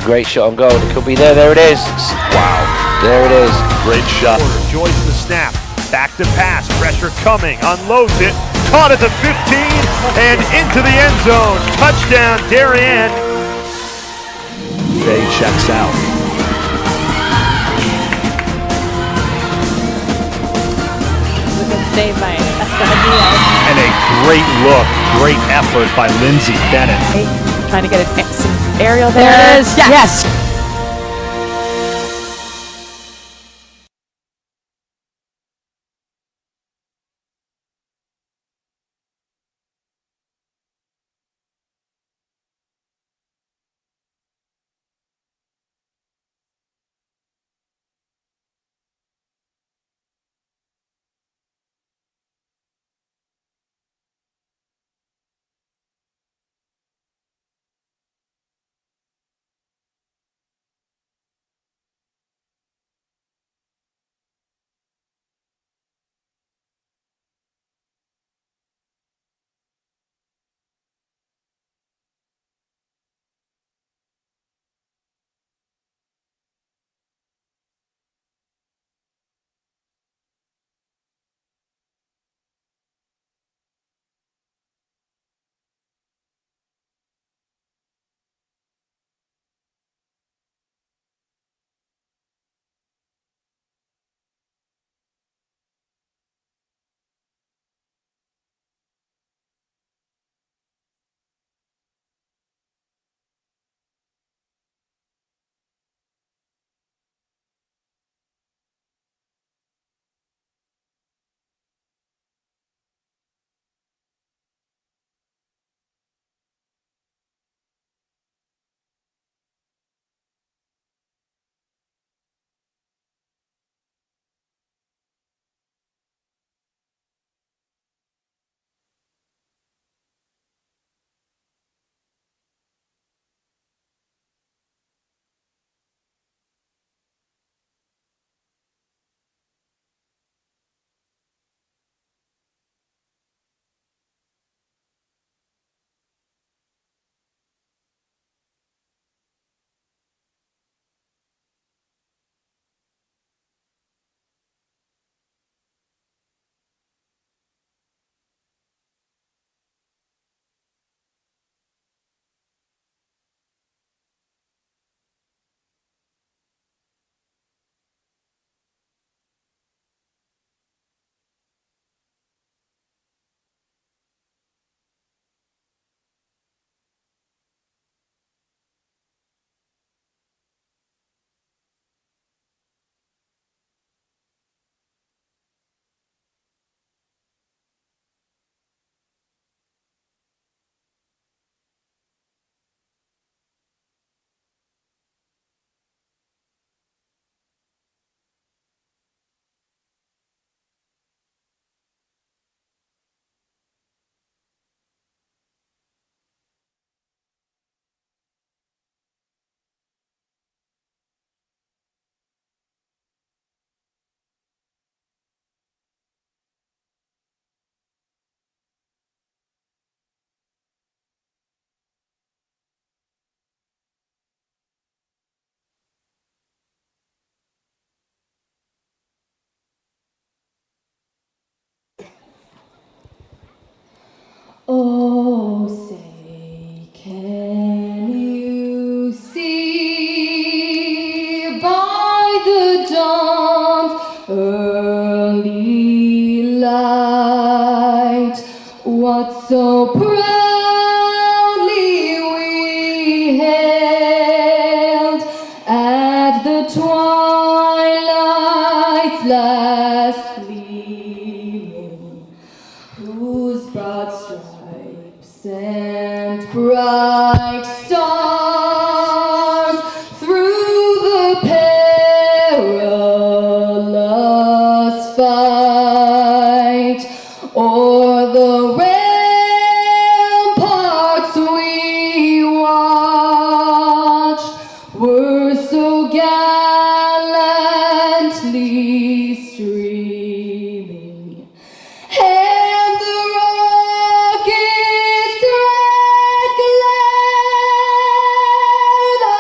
great shot on goal. It could be there. There it is. Wow. There it is. Great shot. Joyce the snap. Back to pass. Pressure coming. Unloads it. Caught at the 15 and into the end zone. Touchdown, Darien. Bay checks out. Save by Escamilla. And a great look, great effort by Lindsay Bennett. Trying to get some aerial there. There it is. Yes. Oh, say, can you see by the dawn's early light what so proudly we hailed at the twilight's last gleaming, whose broad stripes and bright stars through the perilous fight o'er the ramparts we watched were so gallantly streaming. And the rocket's red glare, the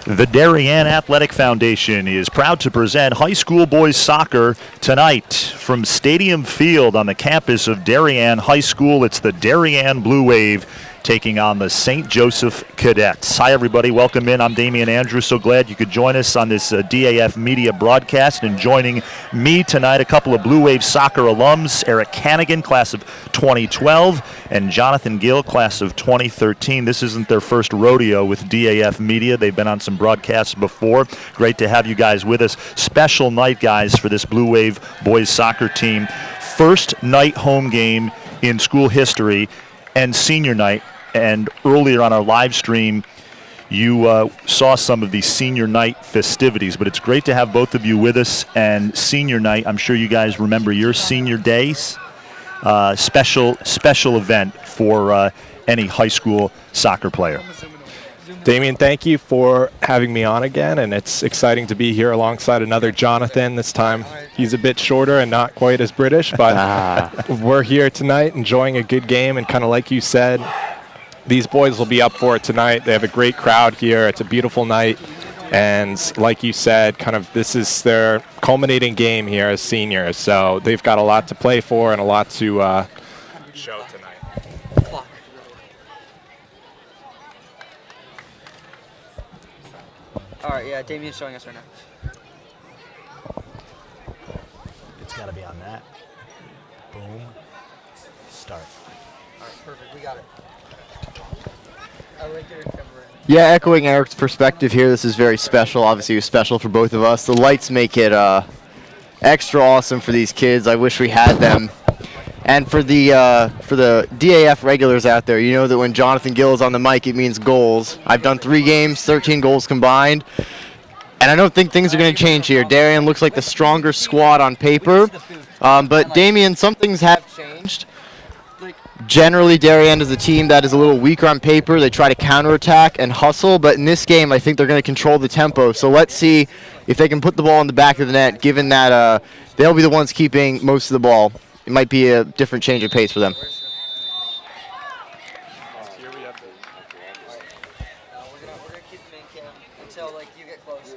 The Darien Athletic Foundation is proud to present high school boys soccer tonight from Stadium Field on the campus of Darien High School. It's the Darien Blue Wave taking on the St. Joseph Cadets. Hi, everybody. Welcome in. I'm Damian Andrews. So glad you could join us on this DAF Media broadcast. And joining me tonight, a couple of Blue Wave soccer alums, Eric Hannigan, class of 2012, and Jonathan Gill, class of 2013. This isn't their first rodeo with DAF Media. They've been on some broadcasts before. Great to have you guys with us. Special night, guys, for this Blue Wave boys soccer team. First night home game in school history and senior night. And earlier on our live stream, you saw some of the senior night festivities, but it's great to have both of you with us. And senior night, I'm sure you guys remember your senior days. Special event for any high school soccer player. Damien, thank you for having me on again, and it's exciting to be here alongside another Jonathan. This time he's a bit shorter and not quite as British, but we're here tonight enjoying a good game, and kind of like you said, these boys will be up for it tonight. They have a great crowd here. It's a beautiful night, and like you said, kind of this is their culminating game here as seniors, so they've got a lot to play for and a lot to show tonight. All right, yeah, Damien's showing us right now. It's got to be on that. Boom. Start. All right, perfect. We got it. I like your camera. Yeah, echoing Eric's perspective here, this is very special. Obviously, it was special for both of us. The lights make it extra awesome for these kids. I wish we had them. And for the DAF regulars out there, you know that when Jonathan Gill is on the mic, it means goals. I've done 3 games, 13 goals combined. And I don't think things are going to change here. Darien looks like the stronger squad on paper. But, Damien, some things have changed. Generally, Darien is a team that is a little weaker on paper. They try to counterattack and hustle. But in this game, I think they're going to control the tempo. So let's see if they can put the ball in the back of the net, given that they'll be the ones keeping most of the ball. It might be a different change of pace for them. We're gonna keep the main cam until you get close.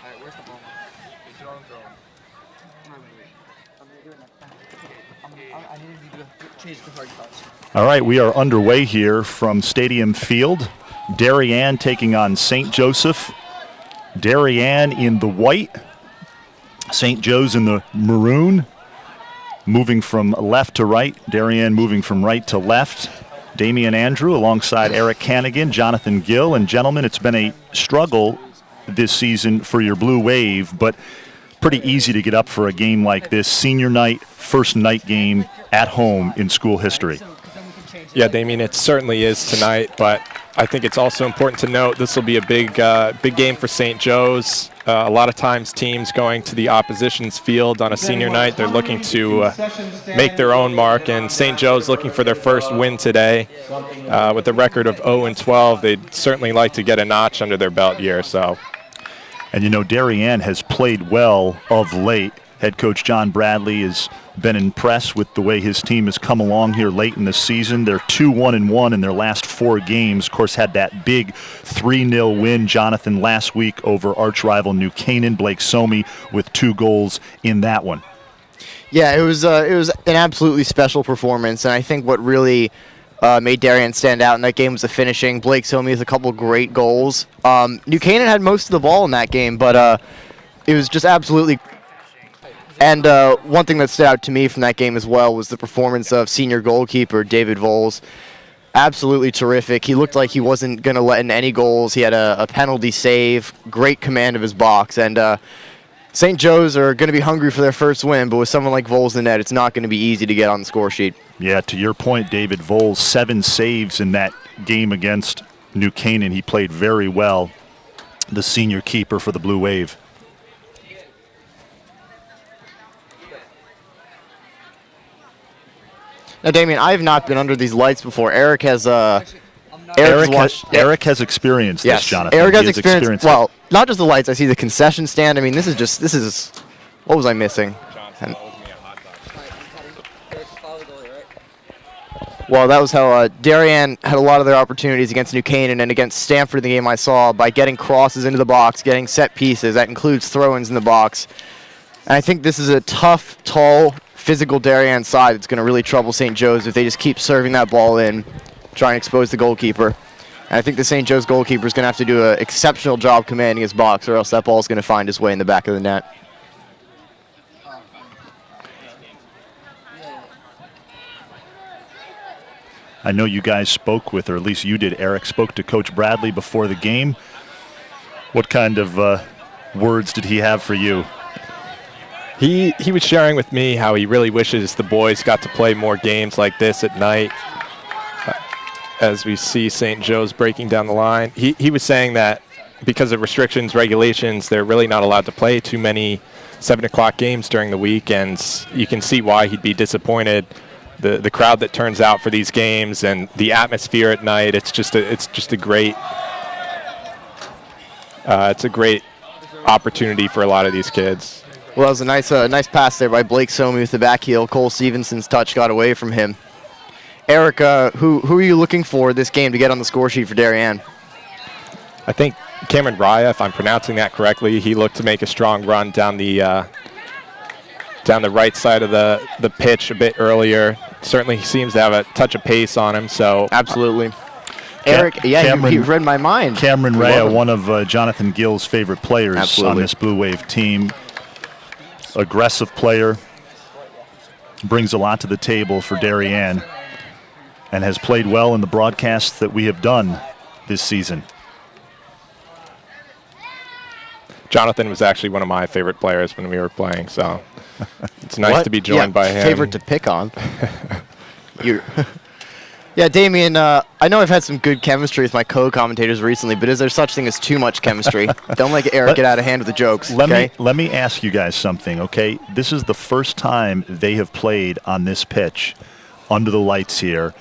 Alright, where's the ball? I needed you to change the hard touch. All right, we are underway here from Stadium Field. Darien taking on St. Joseph. Darien in the white, St. Joe's in the maroon. Moving from left to right, Darien moving from right to left. Damian Andrew alongside Eric Hannigan, Jonathan Gill. And gentlemen, it's been a struggle this season for your Blue Wave, but pretty easy to get up for a game like this. Senior night, first night game at home in school history. Yeah, Damien, it certainly is tonight, but I think it's also important to note this will be a big game for St. Joe's. A lot of times teams going to the opposition's field on a senior night, they're looking to make their own mark, and St. Joe's looking for their first win today. With a record of 0-12, they'd certainly like to get a notch under their belt here. So. And you know, Darien has played well of late. Head coach John Bradley has been impressed with the way his team has come along here late in the season. They're 2-1-1 in their last 4 games. Of course, had that big 3-0 win, Jonathan, last week over arch rival New Canaan. Blake Somey with 2 goals in that one. Yeah, it was an absolutely special performance, and I think what really made Darien stand out in that game was the finishing. Blake Somey has a couple great goals. New Canaan had most of the ball in that game, but it was just absolutely. And one thing that stood out to me from that game as well was the performance of senior goalkeeper David Voles. Absolutely terrific. He looked like he wasn't going to let in any goals. He had a penalty save, great command of his box. And St. Joe's are going to be hungry for their first win, but with someone like Voles in net, it's not going to be easy to get on the score sheet. Yeah, to your point, David Voles, 7 saves in that game against New Canaan. He played very well, the senior keeper for the Blue Wave. Now, Damien, I have not been under these lights before. Eric has Eric has experienced this, Jonathan. Eric has experienced. Well, not just the lights. I see the concession stand. I mean, this is. What was I missing? Well, that was how Darien had a lot of their opportunities against New Canaan and against Stanford in the game I saw by getting crosses into the box, getting set pieces. That includes throw-ins in the box. And I think this is a tough, tall, physical Darien side that's going to really trouble St. Joe's if they just keep serving that ball in, try and expose the goalkeeper. And I think the St. Joe's goalkeeper is going to have to do an exceptional job commanding his box, or else that ball is going to find its way in the back of the net. I know you guys spoke with, or at least you did, Eric, spoke to Coach Bradley before the game. What kind of words did he have for you? He was sharing with me how he really wishes the boys got to play more games like this at night. As we see St. Joe's breaking down the line. He was saying that because of restrictions, regulations, they're really not allowed to play too many 7 o'clock games during the week, and you can see why he'd be disappointed. The crowd that turns out for these games and the atmosphere at night, it's a great opportunity for a lot of these kids. Well, it was a nice pass there by Blake Somi with the back heel. Cole Stevenson's touch got away from him. Eric, who are you looking for this game to get on the score sheet for Darien? I think Cameron Raya, if I'm pronouncing that correctly, he looked to make a strong run down the right side of the pitch a bit earlier. Certainly he seems to have a touch of pace on him. So absolutely. Eric, he read my mind. Cameron Raya, one of Jonathan Gill's favorite players on this Blue Wave team. Aggressive player, brings a lot to the table for Darien, and has played well in the broadcasts that we have done this season. Jonathan was actually one of my favorite players when we were playing, so it's nice to be joined by him. Favorite to pick on. Yeah, Damien, I know I've had some good chemistry with my co-commentators recently, but is there such thing as too much chemistry? Don't let Eric get out of hand with the jokes, okay? Let me ask you guys something, okay? This is the first time they have played on this pitch under the lights here.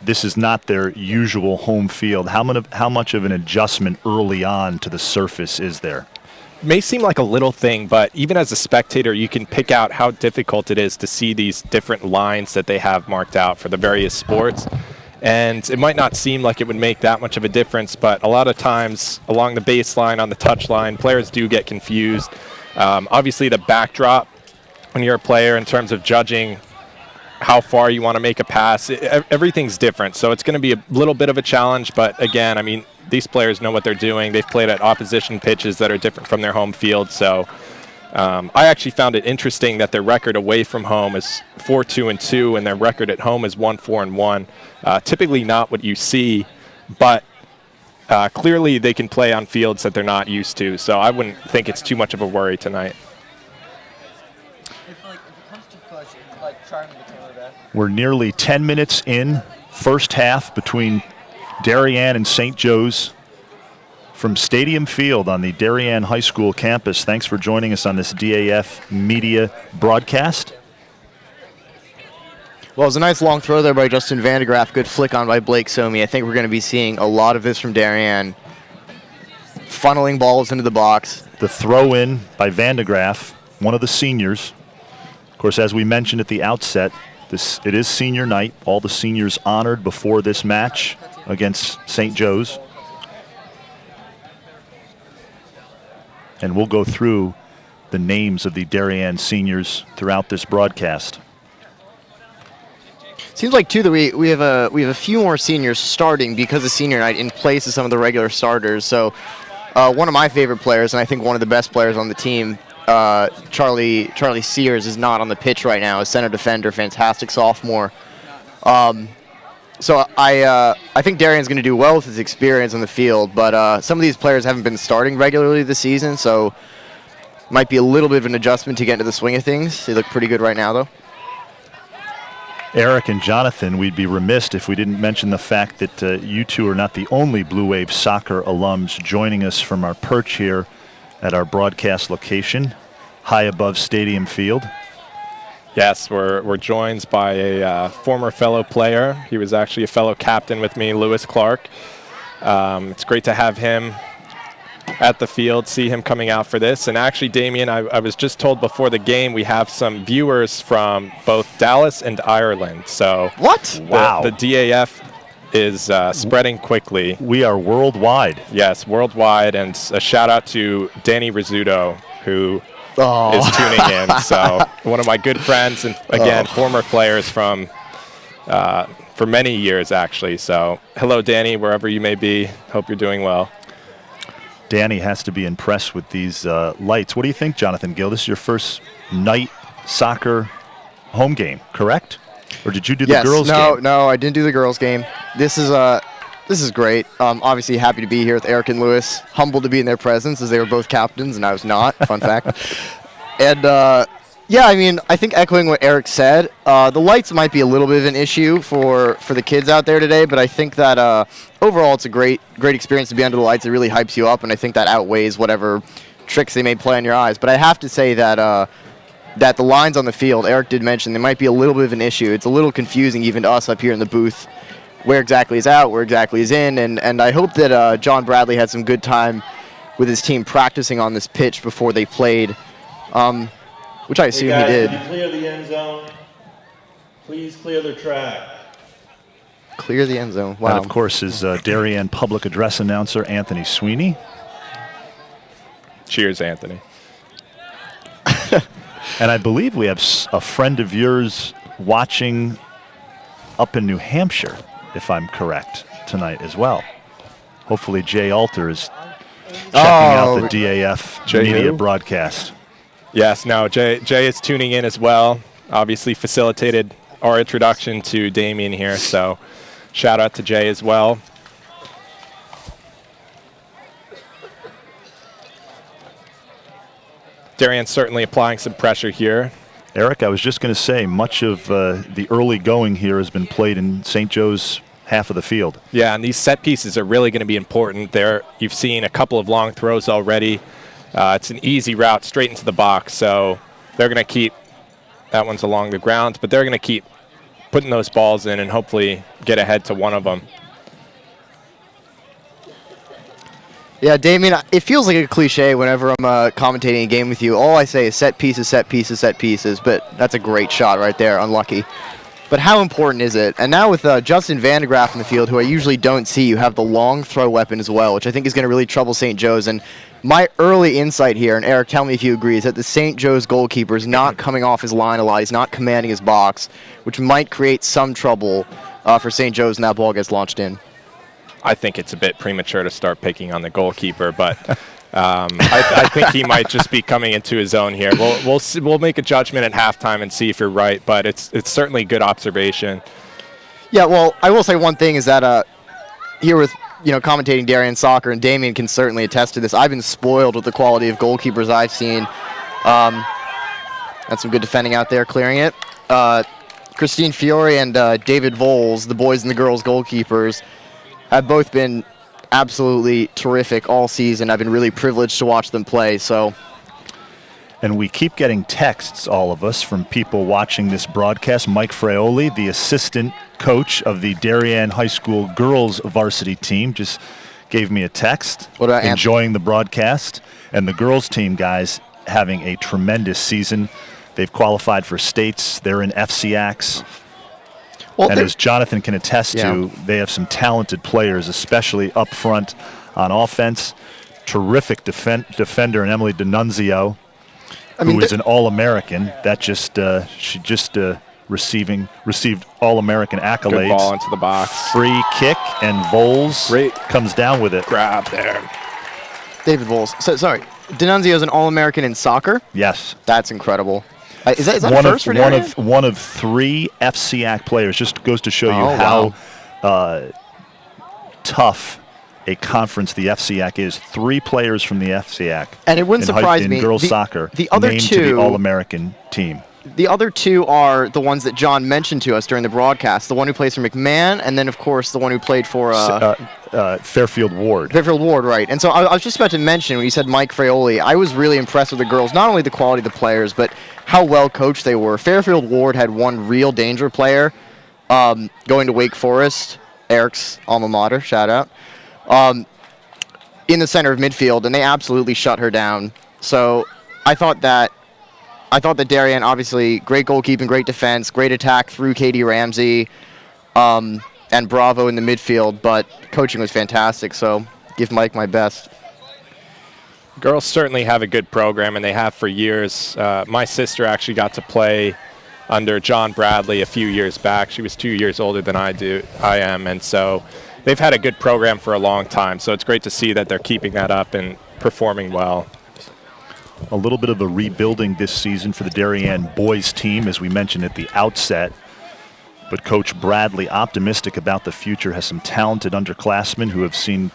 This is not their usual home field. How much of an adjustment early on to the surface is there? May seem like a little thing, but even as a spectator, you can pick out how difficult it is to see these different lines that they have marked out for the various sports. And it might not seem like it would make that much of a difference, but a lot of times along the baseline, on the touch line, players do get confused. Obviously, the backdrop when you're a player in terms of judging how far you want to make a pass, everything's different. So it's going to be a little bit of a challenge, but again, I mean, these players know what they're doing. They've played at opposition pitches that are different from their home field. So I actually found it interesting that their record away from home is 4-2-2, and their record at home is 1-4-1. Typically not what you see, but clearly they can play on fields that they're not used to. So I wouldn't think it's too much of a worry tonight. We're nearly 10 minutes in, first half between Darien and St. Joe's from Stadium Field on the Darien High School campus. Thanks for joining us on this DAF media broadcast. Well, it was a nice long throw there by Justin Vandegraff. Good flick on by Blake Somi. I think we're going to be seeing a lot of this from Darien. Funneling balls into the box. The throw in by Vandegraff, one of the seniors. Of course, as we mentioned at the outset, it is senior night. All the seniors honored before this match against St. Joe's. And we'll go through the names of the Darien seniors throughout this broadcast. Seems like too that we have a few more seniors starting because of senior night in place of some of the regular starters. So one of my favorite players, and I think one of the best players on the team, Charlie Sears, is not on the pitch right now. A center defender, fantastic sophomore. So I think Darien's going to do well with his experience on the field, but some of these players haven't been starting regularly this season, so might be a little bit of an adjustment to get into the swing of things. They look pretty good right now, though. Eric and Jonathan, we'd be remiss if we didn't mention the fact that you two are not the only Blue Wave soccer alums joining us from our perch here at our broadcast location, high above Stadium Field. Yes, we're joined by a former fellow player. He was actually a fellow captain with me, Lewis Clark. It's great to have him at the field, see him coming out for this. And actually, Damien, I was just told before the game we have some viewers from both Dallas and Ireland. So What? Wow. The DAF is spreading quickly. We are worldwide. Yes, worldwide. And a shout out to Danny Rizzuto, who Oh. is tuning in. So one of my good friends, and again, former players from for many years, actually. So hello, Danny, wherever you may be. Hope you're doing well. Danny has to be impressed with these lights. What do you think, Jonathan Gill? This is your first night soccer home game, correct? Or did you do the girls game? No, I didn't do the girls game. This is great. Obviously happy to be here with Eric and Lewis. Humbled to be in their presence as they were both captains and I was not. Fun fact. And yeah, I mean, I think echoing what Eric said, the lights might be a little bit of an issue for the kids out there today, but I think that overall it's a great experience to be under the lights. It really hypes you up, and I think that outweighs whatever tricks they may play on your eyes. But I have to say that that the lines on the field, Eric did mention, they might be a little bit of an issue. It's a little confusing even to us up here in the booth where exactly is out, where exactly is in, and I hope that John Bradley had some good time with his team practicing on this pitch before they played, which I assume he did. Can you clear the end zone? Please clear the track. Clear the end zone. Wow. And of course is Darien public address announcer Anthony Sweeney. Cheers, Anthony. And I believe we have a friend of yours watching up in New Hampshire, if I'm correct, tonight as well. Hopefully Jay Alter is checking out the DAF Jay media who? broadcast. Yes, no, Jay is tuning in as well. Obviously facilitated our introduction to Damien here, so shout out to Jay as well. Darien's certainly applying some pressure here. Eric, I was just going to say, much of the early going here has been played in St. Joe's half of the field. Yeah, and these set pieces are really going to be important. You've seen a couple of long throws already. It's an easy route straight into the box, so they're going to keep, that one's along the ground, but they're going to keep putting those balls in and hopefully get ahead to one of them. Yeah, Damien, it feels like a cliche whenever I'm commentating a game with you. All I say is set pieces, set pieces, set pieces, but that's a great shot right there, unlucky. But how important is it? And now with Justin Vandegraff in the field, who I usually don't see, you have the long throw weapon as well, which I think is going to really trouble St. Joe's. And my early insight here, and Eric, tell me if you agree, is that the St. Joe's goalkeeper is not coming off his line a lot. He's not commanding his box, which might create some trouble for St. Joe's when that ball gets launched in. I think it's a bit premature to start picking on the goalkeeper, but I think he might just be coming into his own here. We'll make a judgment at halftime and see if you're right, but it's certainly a good observation. Yeah, well, I will say one thing is that here with commentating Darien soccer, and Damien can certainly attest to this, I've been spoiled with the quality of goalkeepers I've seen. That's some good defending out there, clearing it. Christine Fiore and David Voles, the boys and the girls goalkeepers, have both been absolutely terrific all season. I've been really privileged to watch them play. And we keep getting texts, all of us, from people watching this broadcast. Mike Fraioli, the assistant coach of the Darien High School girls varsity team, just gave me a text. What about enjoying the broadcast. And the girls team, guys, having a tremendous season. They've qualified for states. They're in FCACs. Well, and as Jonathan can attest to, they have some talented players, especially up front on offense. Terrific defender in Emily D'Annunzio, who is an All-American. That just she just received All-American accolades. Good ball into the box. Free kick, and Voles comes down with it. Grab there. David Voles. So, sorry, D'Annunzio is an All-American in soccer? Yes. That's incredible. Is that first for Darien? One of 3 FCAC players. Just goes to show you how tough a conference the FCAC is. 3 players from the FCAC. And it wouldn't surprise me. In girls soccer, the other named 2 to the All-American team. the other two are the ones that John mentioned to us during the broadcast. The one who plays for McMahon, and then, of course, the one who played for Fairfield Ward. Fairfield Ward, right. And so I was just about to mention, when you said Mike Fraioli, I was really impressed with the girls, not only the quality of the players, but how well coached they were. Fairfield Ward had one real danger player going to Wake Forest, Eric's alma mater, shout out, in the center of midfield, and they absolutely shut her down. So I thought that Darien, obviously, great goalkeeping, great defense, great attack through Katie Ramsey, and Bravo in the midfield, but coaching was fantastic, so give Mike my best. Girls certainly have a good program, and they have for years. My sister actually got to play under John Bradley a few years back. She was 2 years older than I am, and so they've had a good program for a long time, so it's great to see that they're keeping that up and performing well. A little bit of a rebuilding this season for the Darien boys team, as we mentioned at the outset. But Coach Bradley, optimistic about the future, has some talented underclassmen who have seen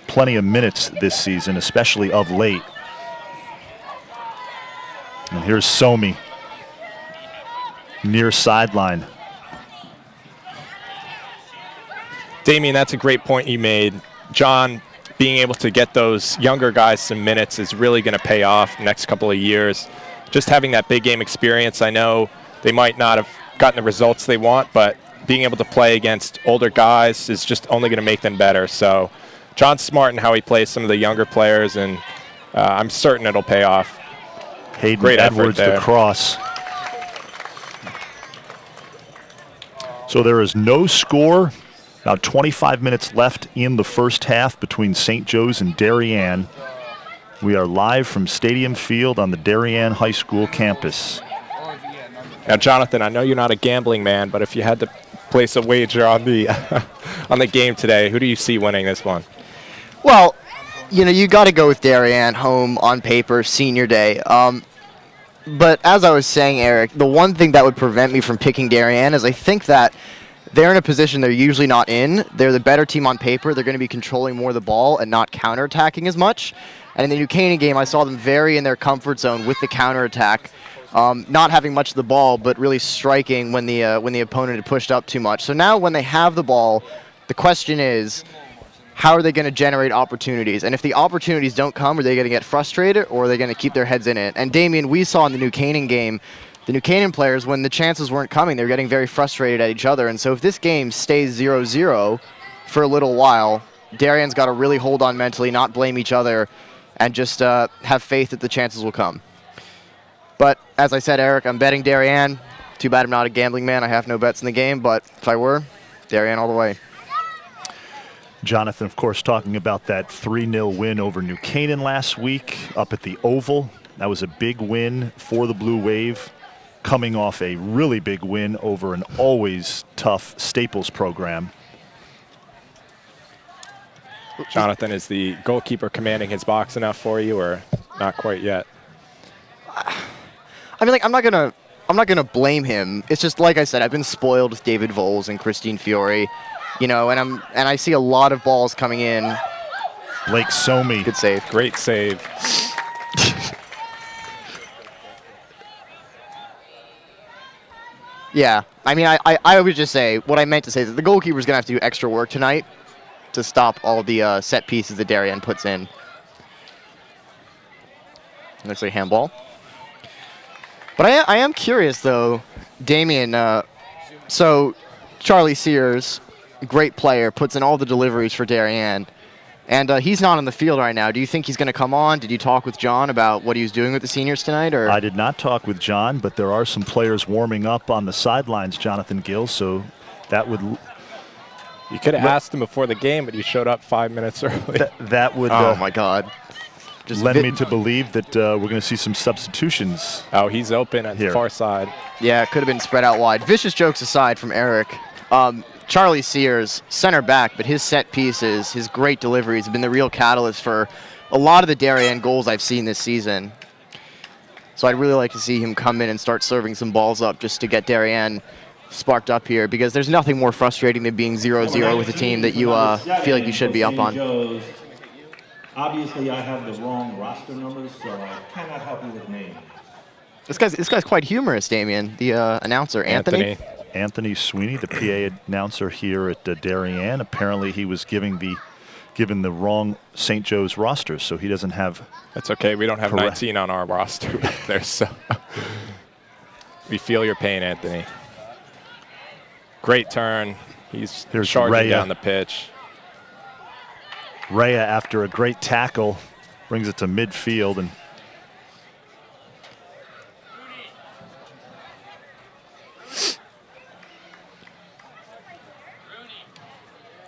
plenty of minutes this season, especially of late. And here's Somi, near sideline. Damien, that's a great point you made. John, being able to get those younger guys some minutes is really going to pay off the next couple of years. Just having that big game experience, I know they might not have gotten the results they want, but being able to play against older guys is just only going to make them better. So John's smart in how he plays some of the younger players, and I'm certain it'll pay off. Hayden Great Edwards, effort there. the cross. So there is no score. About 25 minutes left in the first half between St. Joe's and Darien. We are live from Stadium Field on the Darien High School campus. Now, Jonathan, I know you're not a gambling man, but if you had to place a wager on the on the game today, who do you see winning this one? Well, you got to go with Darien home on paper, senior day. But as I was saying, Eric, the one thing that would prevent me from picking Darien is I think that they're in a position they're usually not in. They're the better team on paper. They're going to be controlling more of the ball and not counterattacking as much. And in the New Canaan game, I saw them very in their comfort zone with the counterattack, not having much of the ball, but really striking when the opponent had pushed up too much. So now when they have the ball, the question is, how are they going to generate opportunities? And if the opportunities don't come, are they going to get frustrated, or are they going to keep their heads in it? And Damien, we saw in the New Canaan game, the New Canaan players, when the chances weren't coming, they were getting very frustrated at each other. And so if this game stays 0-0 for a little while, Darien's got to really hold on mentally, not blame each other, and just have faith that the chances will come. But as I said, Eric, I'm betting Darien. Too bad I'm not a gambling man. I have no bets in the game, but if I were, Darien all the way. Jonathan, of course, talking about that 3-0 win over New Canaan last week up at the Oval. That was a big win for the Blue Wave, coming off a really big win over an always tough Staples program. Jonathan, is the goalkeeper commanding his box enough for you, or not quite yet? I mean, I'm not gonna blame him. It's just like I said, I've been spoiled with David Voles and Christine Fiore, and I see a lot of balls coming in. Blake Somi. Good save. Great save. Yeah, I mean, I would just say, what I meant to say is that the goalkeeper's going to have to do extra work tonight to stop all the set pieces that Darien puts in. Looks like handball. But I am curious, though, Damien, so Charlie Sears, great player, puts in all the deliveries for Darien. And he's not on the field right now. Do you think he's going to come on? Did you talk with John about what he was doing with the seniors tonight? Or? I did not talk with John, but there are some players warming up on the sidelines, Jonathan Gill, so that would... You could have asked him before the game, but he showed up 5 minutes early. That would... oh, my God. Just led me to believe that we're going to see some substitutions. Oh, he's open at the far side. Yeah, it could have been spread out wide. Vicious jokes aside from Eric, Charlie Sears, center back, but his set pieces, his great deliveries have been the real catalyst for a lot of the Darien goals I've seen this season. So I'd really like to see him come in and start serving some balls up just to get Darien sparked up here, because there's nothing more frustrating than being 0-0 with a team that you feel like you should be up on. Obviously, I have the wrong roster numbers, so I cannot help you with names. This guy's quite humorous, Damien, the announcer, Anthony. Anthony Sweeney, the PA announcer here at Darien. Apparently he was given the wrong St. Joe's roster, so he doesn't have. That's okay. We don't have 19 on our roster back there, so we feel your pain, Anthony. Great turn. He's charging down the pitch. Rhea, after a great tackle, brings it to midfield and.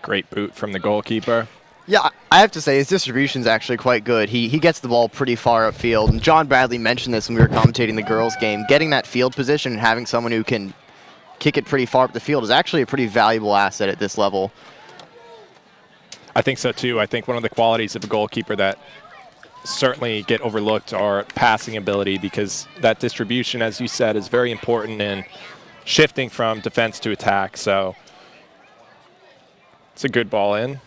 Great boot from the goalkeeper. Yeah, I have to say his distribution is actually quite good. He gets the ball pretty far upfield. And John Bradley mentioned this when we were commentating the girls' game. Getting that field position and having someone who can kick it pretty far up the field is actually a pretty valuable asset at this level. I think so too. I think one of the qualities of a goalkeeper that certainly get overlooked are passing ability, because that distribution, as you said, is very important in shifting from defense to attack. So it's a good ball in.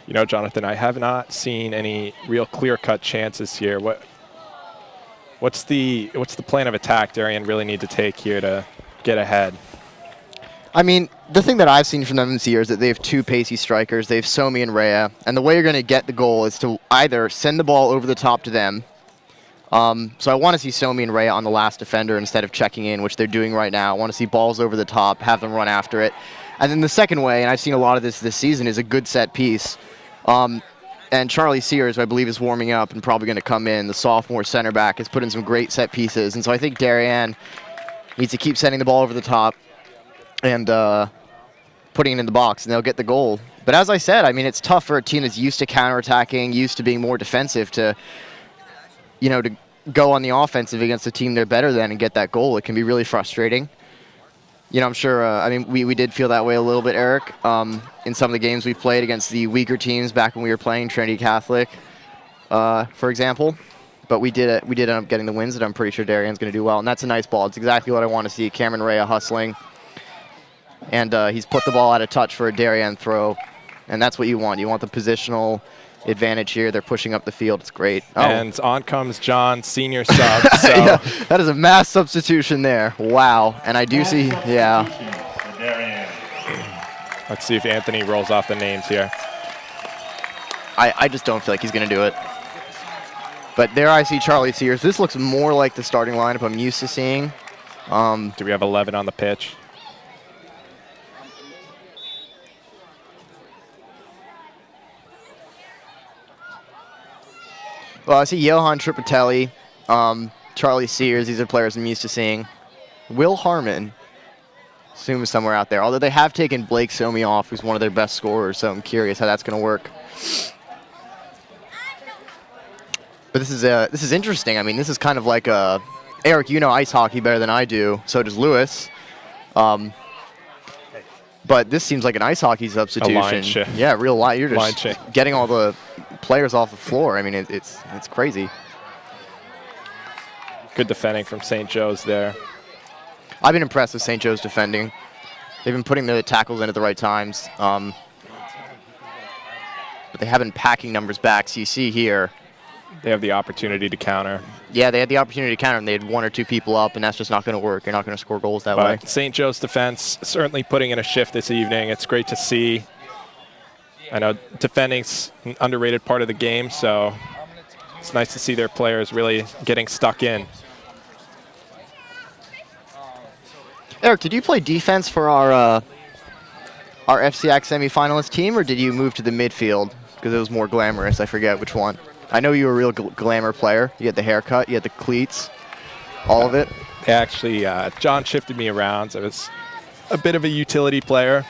You know, Jonathan, I have not seen any real clear-cut chances here. What's the plan of attack Darien really need to take here to get ahead? I mean, the thing that I've seen from them this year is that they have two pacey strikers. They have Somi and Rhea. And the way you're going to get the goal is to either send the ball over the top to them. So I want to see Somi and Rhea on the last defender instead of checking in, which they're doing right now. I want to see balls over the top, have them run after it. And then the second way, and I've seen a lot of this season, is a good set piece. And Charlie Sears, I believe, is warming up and probably going to come in. The sophomore center back has put in some great set pieces. And so I think Darien needs to keep sending the ball over the top and putting it in the box, and they'll get the goal. But as I said, I mean, it's tough for a team that's used to counterattacking, used to being more defensive to go on the offensive against a team they're better than and get that goal. It can be really frustrating. You know, I'm sure, I mean, we did feel that way a little bit, Eric, in some of the games we've played against the weaker teams back when we were playing Trinity Catholic, for example. But we did end up getting the wins, and I'm pretty sure Darien's going to do well. And that's a nice ball. It's exactly what I want to see. Cameron Rhea hustling. And he's put the ball out of touch for a Darien throw. And that's what you want. You want the positional advantage here. They're pushing up the field. It's great. Oh. And on comes John, senior sub. So. Yeah, that is a mass substitution there. Wow. And I do see, yeah. Let's see if Anthony rolls off the names here. I just don't feel like he's going to do it. But there I see Charlie Sears. This looks more like the starting lineup I'm used to seeing. Do we have 11 on the pitch? Well, I see Johan Tripatelli, Charlie Sears. These are players I'm used to seeing. Will Harmon, assume is somewhere out there. Although they have taken Blake Somi off, who's one of their best scorers, so I'm curious how that's going to work. But this is interesting. I mean, this is kind of like a Eric. You know ice hockey better than I do. So does Lewis. But this seems like an ice hockey substitution. A line shift. Yeah, real line. You're line just getting all the players off the floor. I mean, it's crazy. Good defending from St. Joe's there. I've been impressed with St. Joe's defending. They've been putting the tackles in at the right times. But they have been packing numbers back. So you see here. They have the opportunity to counter. Yeah, they had the opportunity to counter, and they had one or two people up, and that's just not going to work. You're not going to score goals that way. St. Joe's defense certainly putting in a shift this evening. It's great to see. I know defending's an underrated part of the game, so it's nice to see their players really getting stuck in. Eric, did you play defense for our FCX semifinalist team, or did you move to the midfield because it was more glamorous? I forget which one. I know you were a real glamour player. You had the haircut, you had the cleats, all of it. Actually, John shifted me around. So I was a bit of a utility player,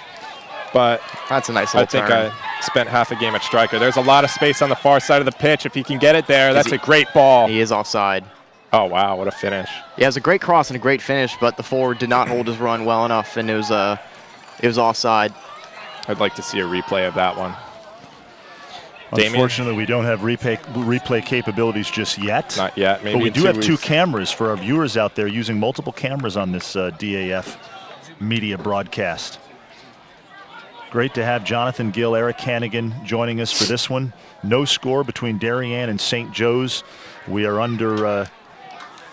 but that's a nice little turn. I spent half a game at striker. There's a lot of space on the far side of the pitch. If he can get it there, that's a great ball. He is offside. Oh, wow, what a finish. Yeah, it was a great cross and a great finish, but the forward did not hold his run well enough, and it was offside. I'd like to see a replay of that one. Unfortunately, we don't have replay capabilities just yet. Not yet. Maybe but we in do 2 have 2 weeks. cameras for our viewers out there using multiple cameras on this DAF media broadcast. Great to have Jonathan Gill, Eric Hannigan joining us for this one. No score between Darien and St. Joe's. We are under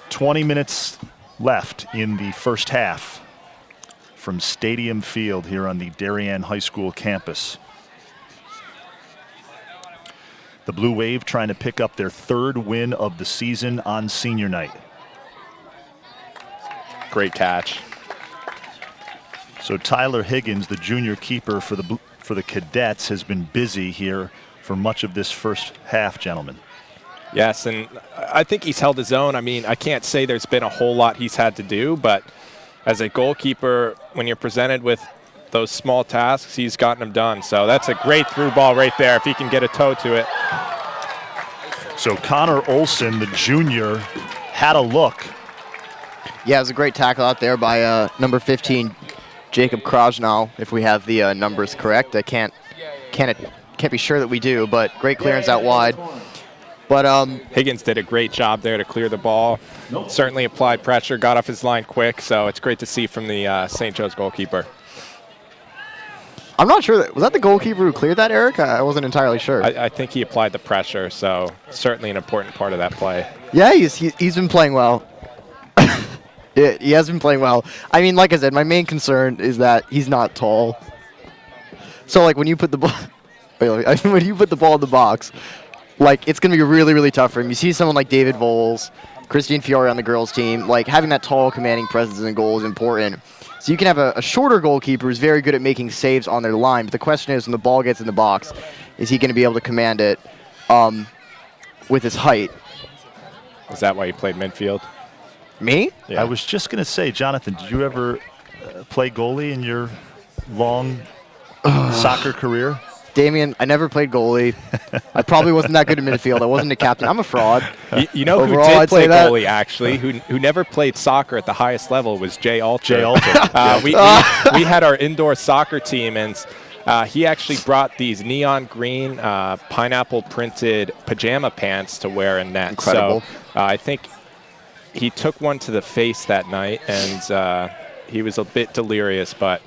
20 minutes left in the first half from Stadium Field here on the Darien High School campus. The Blue Wave trying to pick up their 3rd win of the season on senior night. Great catch. So Tyler Higgins, the junior keeper for the Cadets, has been busy here for much of this first half, gentlemen. Yes, and I think he's held his own. I mean, I can't say there's been a whole lot he's had to do, but as a goalkeeper, when you're presented with those small tasks, he's gotten them done. So that's a great through ball right there if he can get a toe to it. So Connor Olson, the junior, had a look. Yeah, it was a great tackle out there by number 15, Jacob Krajnow, if we have the numbers correct. I can't be sure that we do, but great clearance out wide. But Higgins did a great job there to clear the ball. Certainly applied pressure, got off his line quick, so it's great to see from the St. Joe's goalkeeper. I'm not sure. Was that the goalkeeper who cleared that, Eric? I wasn't entirely sure. I think he applied the pressure, so certainly an important part of that play. Yeah, he's been playing well. Yeah, he has been playing well. I mean, like I said, my main concern is that he's not tall. So, like, when you put the ball, when you put the ball in the box, like, it's gonna be really, really tough for him. You see someone like David Voles, Christine Fiore on the girls' team. Like, having that tall, commanding presence in goal is important. So you can have a shorter goalkeeper who's very good at making saves on their line. But the question is, when the ball gets in the box, is he going to be able to command it with his height? Is that why you played midfield? Me? Yeah. I was just going to say, Jonathan, did you ever play goalie in your long soccer career? Damien, I never played goalie. I probably wasn't that good at midfield. I wasn't a captain. I'm a fraud. You know Overall, who did I'd play say that. goalie, actually, who never played soccer at the highest level was Jay Alter. Jay Alter. We had our indoor soccer team, and he actually brought these neon green pineapple printed pajama pants to wear in net. Incredible. So I think he took one to the face that night, and he was a bit delirious, but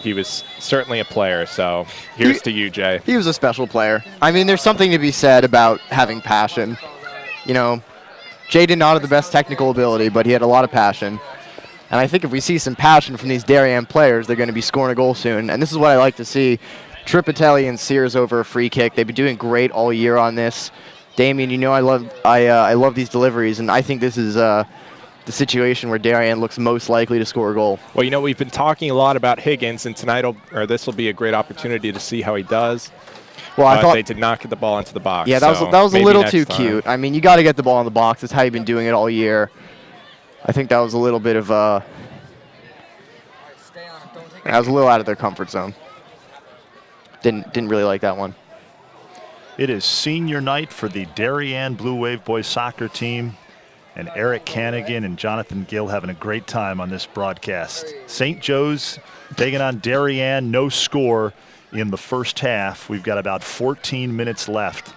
he was certainly a player. So here's to you, Jay. He was a special player. I mean, there's something to be said about having passion. You know, Jay did not have the best technical ability, but he had a lot of passion. And I think if we see some passion from these Darien players, they're going to be scoring a goal soon. And this is what I like to see. Tripatelli and Sears over a free kick. They've been doing great all year on this. Damien, you know I love these deliveries, and I think this is the situation where Darien looks most likely to score a goal. Well, you know, we've been talking a lot about Higgins, and this will be a great opportunity to see how he does. Well, I thought they did not get the ball into the box. Yeah, that so was a maybe little next too time. cute. I mean, you got to get the ball in the box. That's how you've been doing it all year. I think that was a little bit of that was a little out of their comfort zone. Didn't really like that one. It is senior night for the Darien Blue Wave boys soccer team, and Eric Hannigan and Jonathan Gill having a great time on this broadcast. St. Joe's taking on Darien, no score in the first half. We've got about 14 minutes left.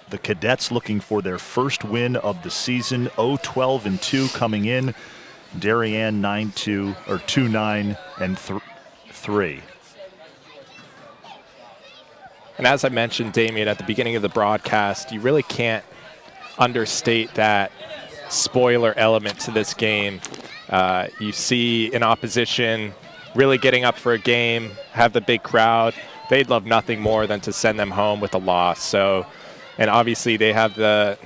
The Cadets looking for their first win of the season, 0-12-2 coming in. Darien 9-2 or 2-9-3. And as I mentioned, Damien, at the beginning of the broadcast, you really can't understate that spoiler element to this game. You see an opposition really getting up for a game, have the big crowd. They'd love nothing more than to send them home with a loss. So, and obviously they have the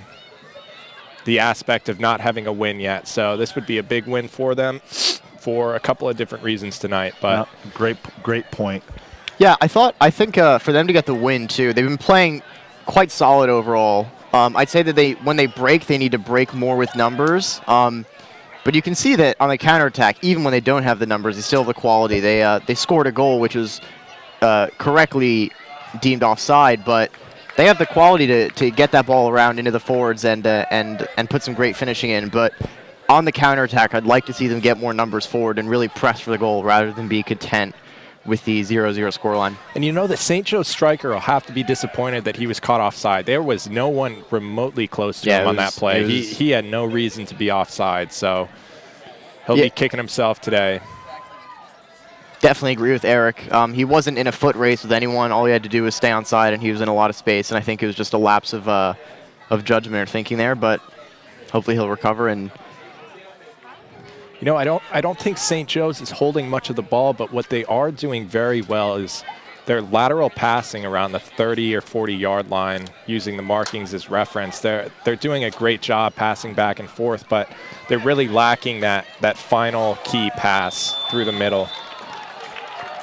aspect of not having a win yet. So this would be a big win for them for a couple of different reasons tonight. But great point. Yeah, I think for them to get the win too, they've been playing quite solid overall. I'd say that when they break, they need to break more with numbers. But you can see that on the counterattack, even when they don't have the numbers, they still have the quality. They scored a goal, which was correctly deemed offside, but they have the quality to get that ball around into the forwards and put some great finishing in. But on the counterattack, I'd like to see them get more numbers forward and really press for the goal rather than be content with the 0-0 scoreline. And you know the St. Joe's striker will have to be disappointed that he was caught offside. There was no one remotely close to him on that play. He had no reason to be offside, so he'll be kicking himself today. Definitely agree with Eric. He wasn't in a foot race with anyone. All he had to do was stay on side, and he was in a lot of space. And I think it was just a lapse of judgment or thinking there. But hopefully he'll recover. And you know, I don't think St. Joe's is holding much of the ball, but what they are doing very well is their lateral passing around the 30 or 40-yard line, using the markings as reference. They're doing a great job passing back and forth, but they're really lacking that final key pass through the middle.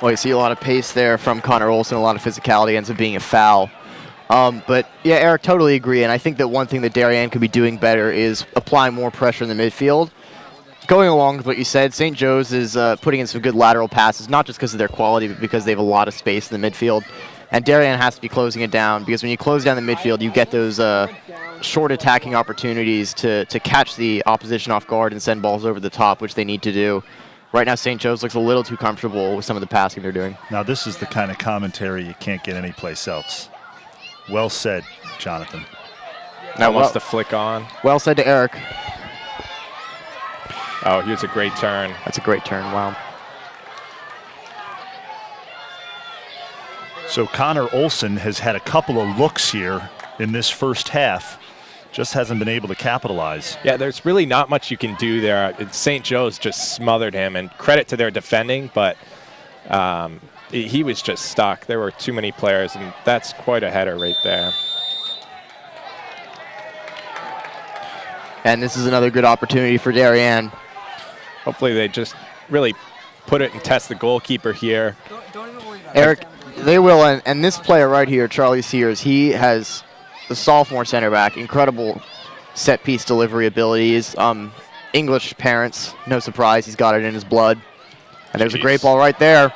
Well, you see a lot of pace there from Connor Olson, a lot of physicality, ends up being a foul. But, yeah, Eric, totally agree. And I think that one thing that Darien could be doing better is applying more pressure in the midfield. Going along with what you said, St. Joe's is putting in some good lateral passes, not just because of their quality, but because they have a lot of space in the midfield. And Darien has to be closing it down, because when you close down the midfield, you get those short attacking opportunities to catch the opposition off guard and send balls over the top, which they need to do. Right now, St. Joe's looks a little too comfortable with some of the passing they're doing. Now, this is the kind of commentary you can't get anyplace else. Well said, Jonathan. Now wants to flick on. Well said to Eric. Oh, here's a great turn. That's a great turn, wow. So Connor Olson has had a couple of looks here in this first half. Just hasn't been able to capitalize. Yeah, there's really not much you can do there. St. Joe's just smothered him, and credit to their defending, but he was just stuck. There were too many players, and that's quite a header right there. And this is another good opportunity for Darien. Hopefully they just really put it and test the goalkeeper here. Don't even worry about Eric, they will, and this player right here, Charlie Sears, he has the sophomore center back, incredible set-piece delivery abilities. English parents, no surprise, he's got it in his blood. And there's a great ball right there.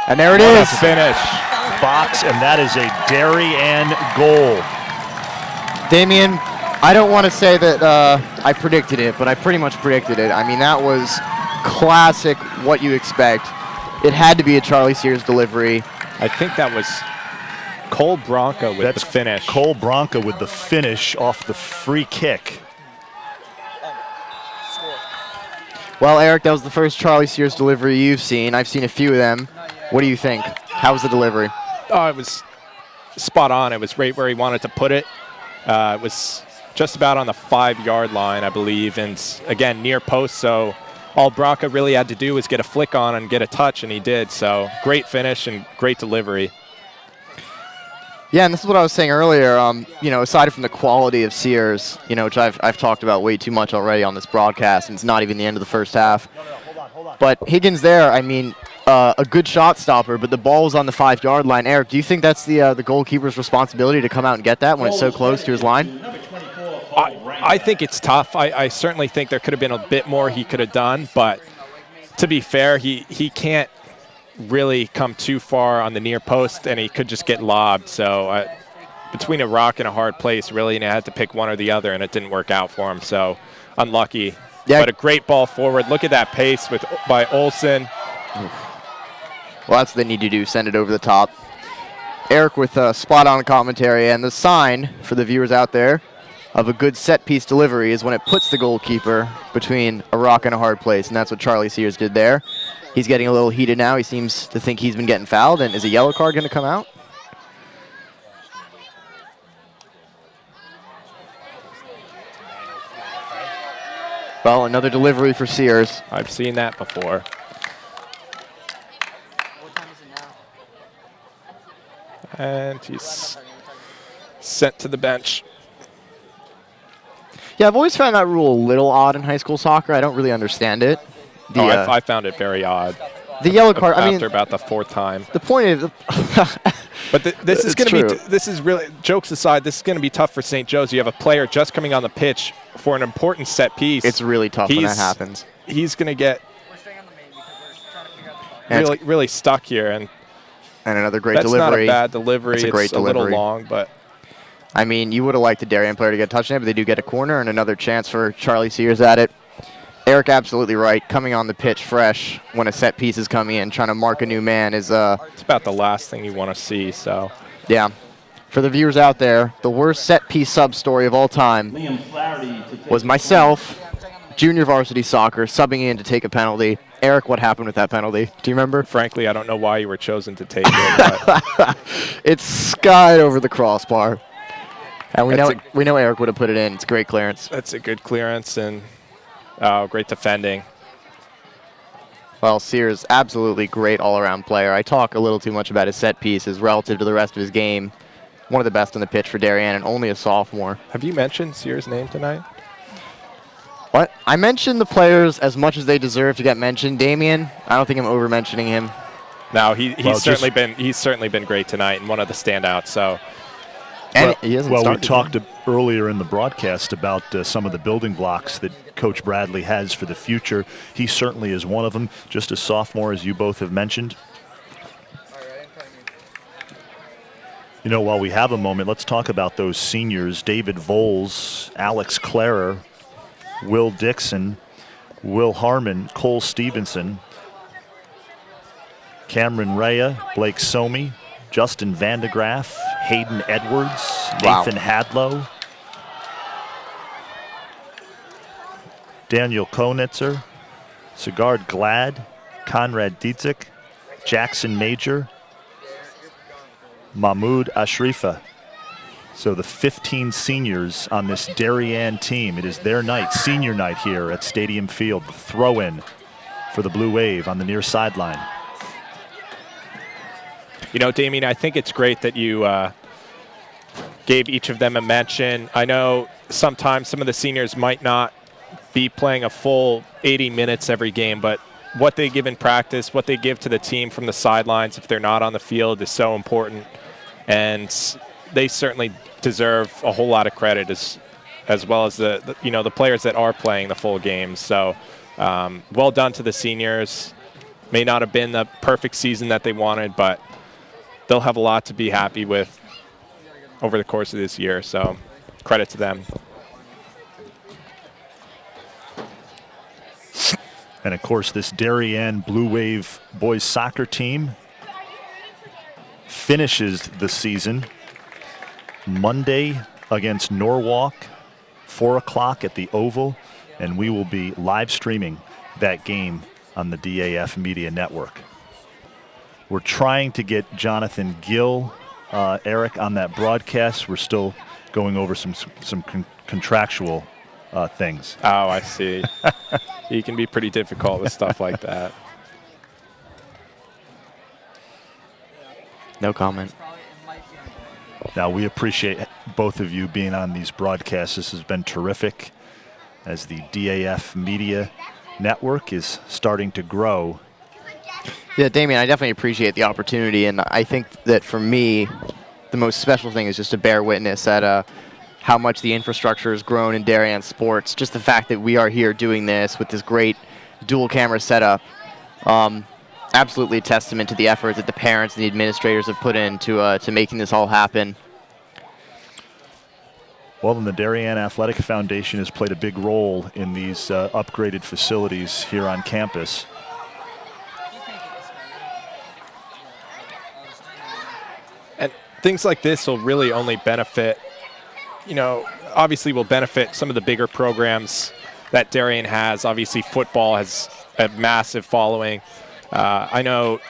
And there it is. Finish. Box, and that is a Darien goal. Damien, I don't want to say that I predicted it, but I pretty much predicted it. I mean, that was classic what you expect. It had to be a Charlie Sears delivery. I think that was Cole Bronca with the finish. Cole Bronca with the finish off the free kick. Well, Eric, that was the first Charlie Sears delivery you've seen. I've seen a few of them. What do you think? How was the delivery? Oh, it was spot on. It was right where he wanted to put it. It was just about on the 5-yard line, I believe, and again, near post, so all Bronca really had to do was get a flick on and get a touch, and he did. So great finish and great delivery. Yeah, and this is what I was saying earlier. You know, aside from the quality of Sears, you know, which I've talked about way too much already on this broadcast, and it's not even the end of the first half. But Higgins there, I mean, a good shot stopper, but the ball was on the 5-yard line. Eric, do you think that's the goalkeeper's responsibility to come out and get that when it's so close to his line? I think it's tough. I certainly think there could have been a bit more he could have done, but to be fair, he can't really come too far on the near post, and he could just get lobbed. So between a rock and a hard place, really, and I had to pick one or the other, and it didn't work out for him. So unlucky. Yeah. But a great ball forward. Look at that pace by Olson. Well, that's what they need to do, send it over the top. Eric with spot-on commentary, and the sign for the viewers out there of a good set-piece delivery is when it puts the goalkeeper between a rock and a hard place, and that's what Charlie Sears did there. He's getting a little heated now. He seems to think he's been getting fouled, and is a yellow card going to come out? Well, another delivery for Sears. I've seen that before. And he's sent to the bench. Yeah, I've always found that rule a little odd in high school soccer. I don't really understand it. I found it very odd. The yellow card. I mean, after about the 4th time. The point is, but this is going to be. This is really, jokes aside, this is going to be tough for St. Joe's. You have a player just coming on the pitch for an important set piece. It's really tough when that happens. He's going to get really stuck here, and another great that's delivery. Not a bad delivery. It's a great delivery. A little long, but. I mean, you would have liked the Darien player to get a touchdown, but they do get a corner and another chance for Charlie Sears at it. Eric, absolutely right. Coming on the pitch fresh when a set piece is coming in, trying to mark a new man is It's about the last thing you want to see. So yeah. For the viewers out there, the worst set piece sub story of all time Liam Flaherty to take was the myself, junior varsity soccer, subbing in to take a penalty. Eric, what happened with that penalty? Do you remember? frankly, I don't know why you were chosen to take it. But It's skied over the crossbar. And we That's know Eric would have put it in. It's great clearance. that's a good clearance and great defending. Well, Sears, absolutely great all-around player. I talk a little too much about his set pieces relative to the rest of his game. One of the best on the pitch for Darien and only a sophomore. Have you mentioned Sears' name tonight? What? I mentioned the players as much as they deserve to get mentioned. Damien, I don't think I'm over-mentioning him. No, he's Well, certainly been great tonight and one of the standouts. So And he hasn't we started. talked earlier in the broadcast about some of the building blocks that Coach Bradley has for the future. He certainly is one of them, just a sophomore, as you both have mentioned. You know, while we have a moment, let's talk about those seniors. David Voles, Alex Clarer, Will Dixon, Will Harmon, Cole Stevenson, Cameron Rea, Blake Somi, Justin Vandegraff, Hayden Edwards, Wow. Nathan Hadlow, Daniel Konitzer, Sigard Glad, Conrad Dietzik, Jackson Major, Mahmoud Ashrifa. So the 15 seniors on this Darien team, it is their night, senior night here at Stadium Field. The throw-in for the Blue Wave on the near sideline. You know, Damien, I think it's great that you gave each of them a mention. I know sometimes some of the seniors might not be playing a full 80 minutes every game, but what they give in practice, what they give to the team from the sidelines if they're not on the field is so important. And they certainly deserve a whole lot of credit as well as the players that are playing the full games. So well done to the seniors. May not have been the perfect season that they wanted, but they'll have a lot to be happy with over the course of this year. So credit to them. And of course, this Darien Blue Wave boys soccer team finishes the season Monday against Norwalk, 4 o'clock at the Oval, and we will be live streaming that game on the DAF Media Network. We're trying to get Jonathan Gill, Eric, on that broadcast. We're still going over some contractual things. Oh, I see. He can be pretty difficult with stuff like that. No comment. Now, we appreciate both of you being on these broadcasts. This has been terrific as the DAF Media Network is starting to grow. Yeah, Damien, I definitely appreciate the opportunity, and I think that for me, the most special thing is just to bear witness at how much the infrastructure has grown in Darien sports. Just the fact that we are here doing this with this great dual camera setup. Absolutely a testament to the effort that the parents and the administrators have put into to making this all happen. Well, then the Darien Athletic Foundation has played a big role in these upgraded facilities here on campus. And things like this will really only benefit, obviously will benefit some of the bigger programs that Darien has. Obviously, football has a massive following. I know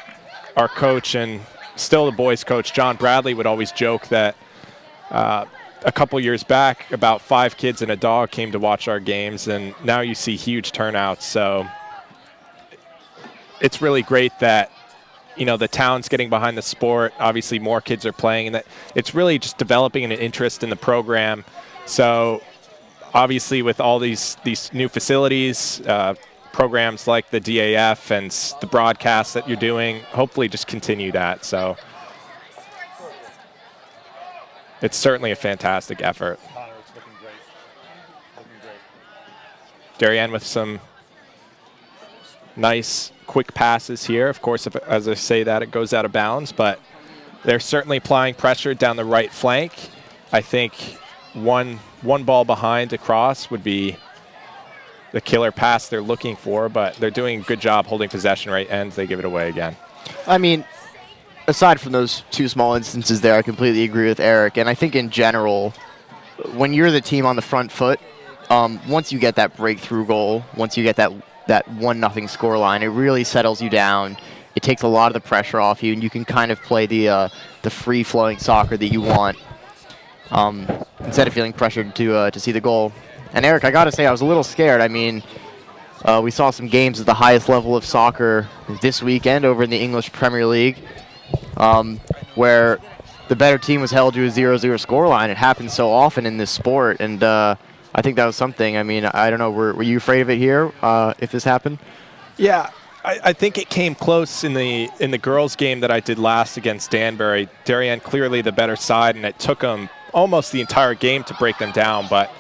our coach and still the boys coach, John Bradley, would always joke that a couple years back, about 5 kids and a dog came to watch our games, and now you see huge turnouts. So it's really great that, the town's getting behind the sport. Obviously, more kids are playing, and that it's really just developing an interest in the program. So obviously, with all these new facilities, programs like the DAF and the broadcasts that you're doing, hopefully just continue that. So it's certainly a fantastic effort. Connor, it's looking great. Looking great. Darien with some nice quick passes here. Of course, as I say that, it goes out of bounds, but they're certainly applying pressure down the right flank. I think one ball behind across would be the killer pass they're looking for, but they're doing a good job holding possession right ends. They give it away again. I mean, aside from those two small instances there, I completely agree with Eric. And I think in general, when you're the team on the front foot, once you get that breakthrough goal, once you get that 1-0 scoreline, it really settles you down. It takes a lot of the pressure off you, and you can kind of play the free-flowing soccer that you want instead of feeling pressured to see the goal. And Eric, I got to say, I was a little scared. I mean, we saw some games at the highest level of soccer this weekend over in the English Premier League, where the better team was held to a 0-0 scoreline. It happens so often in this sport, and I think that was something. I mean, I don't know, were you afraid of it here if this happened? Yeah, I think it came close in the girls' game that I did last against Danbury. Darien clearly the better side, and it took them almost the entire game to break them down, but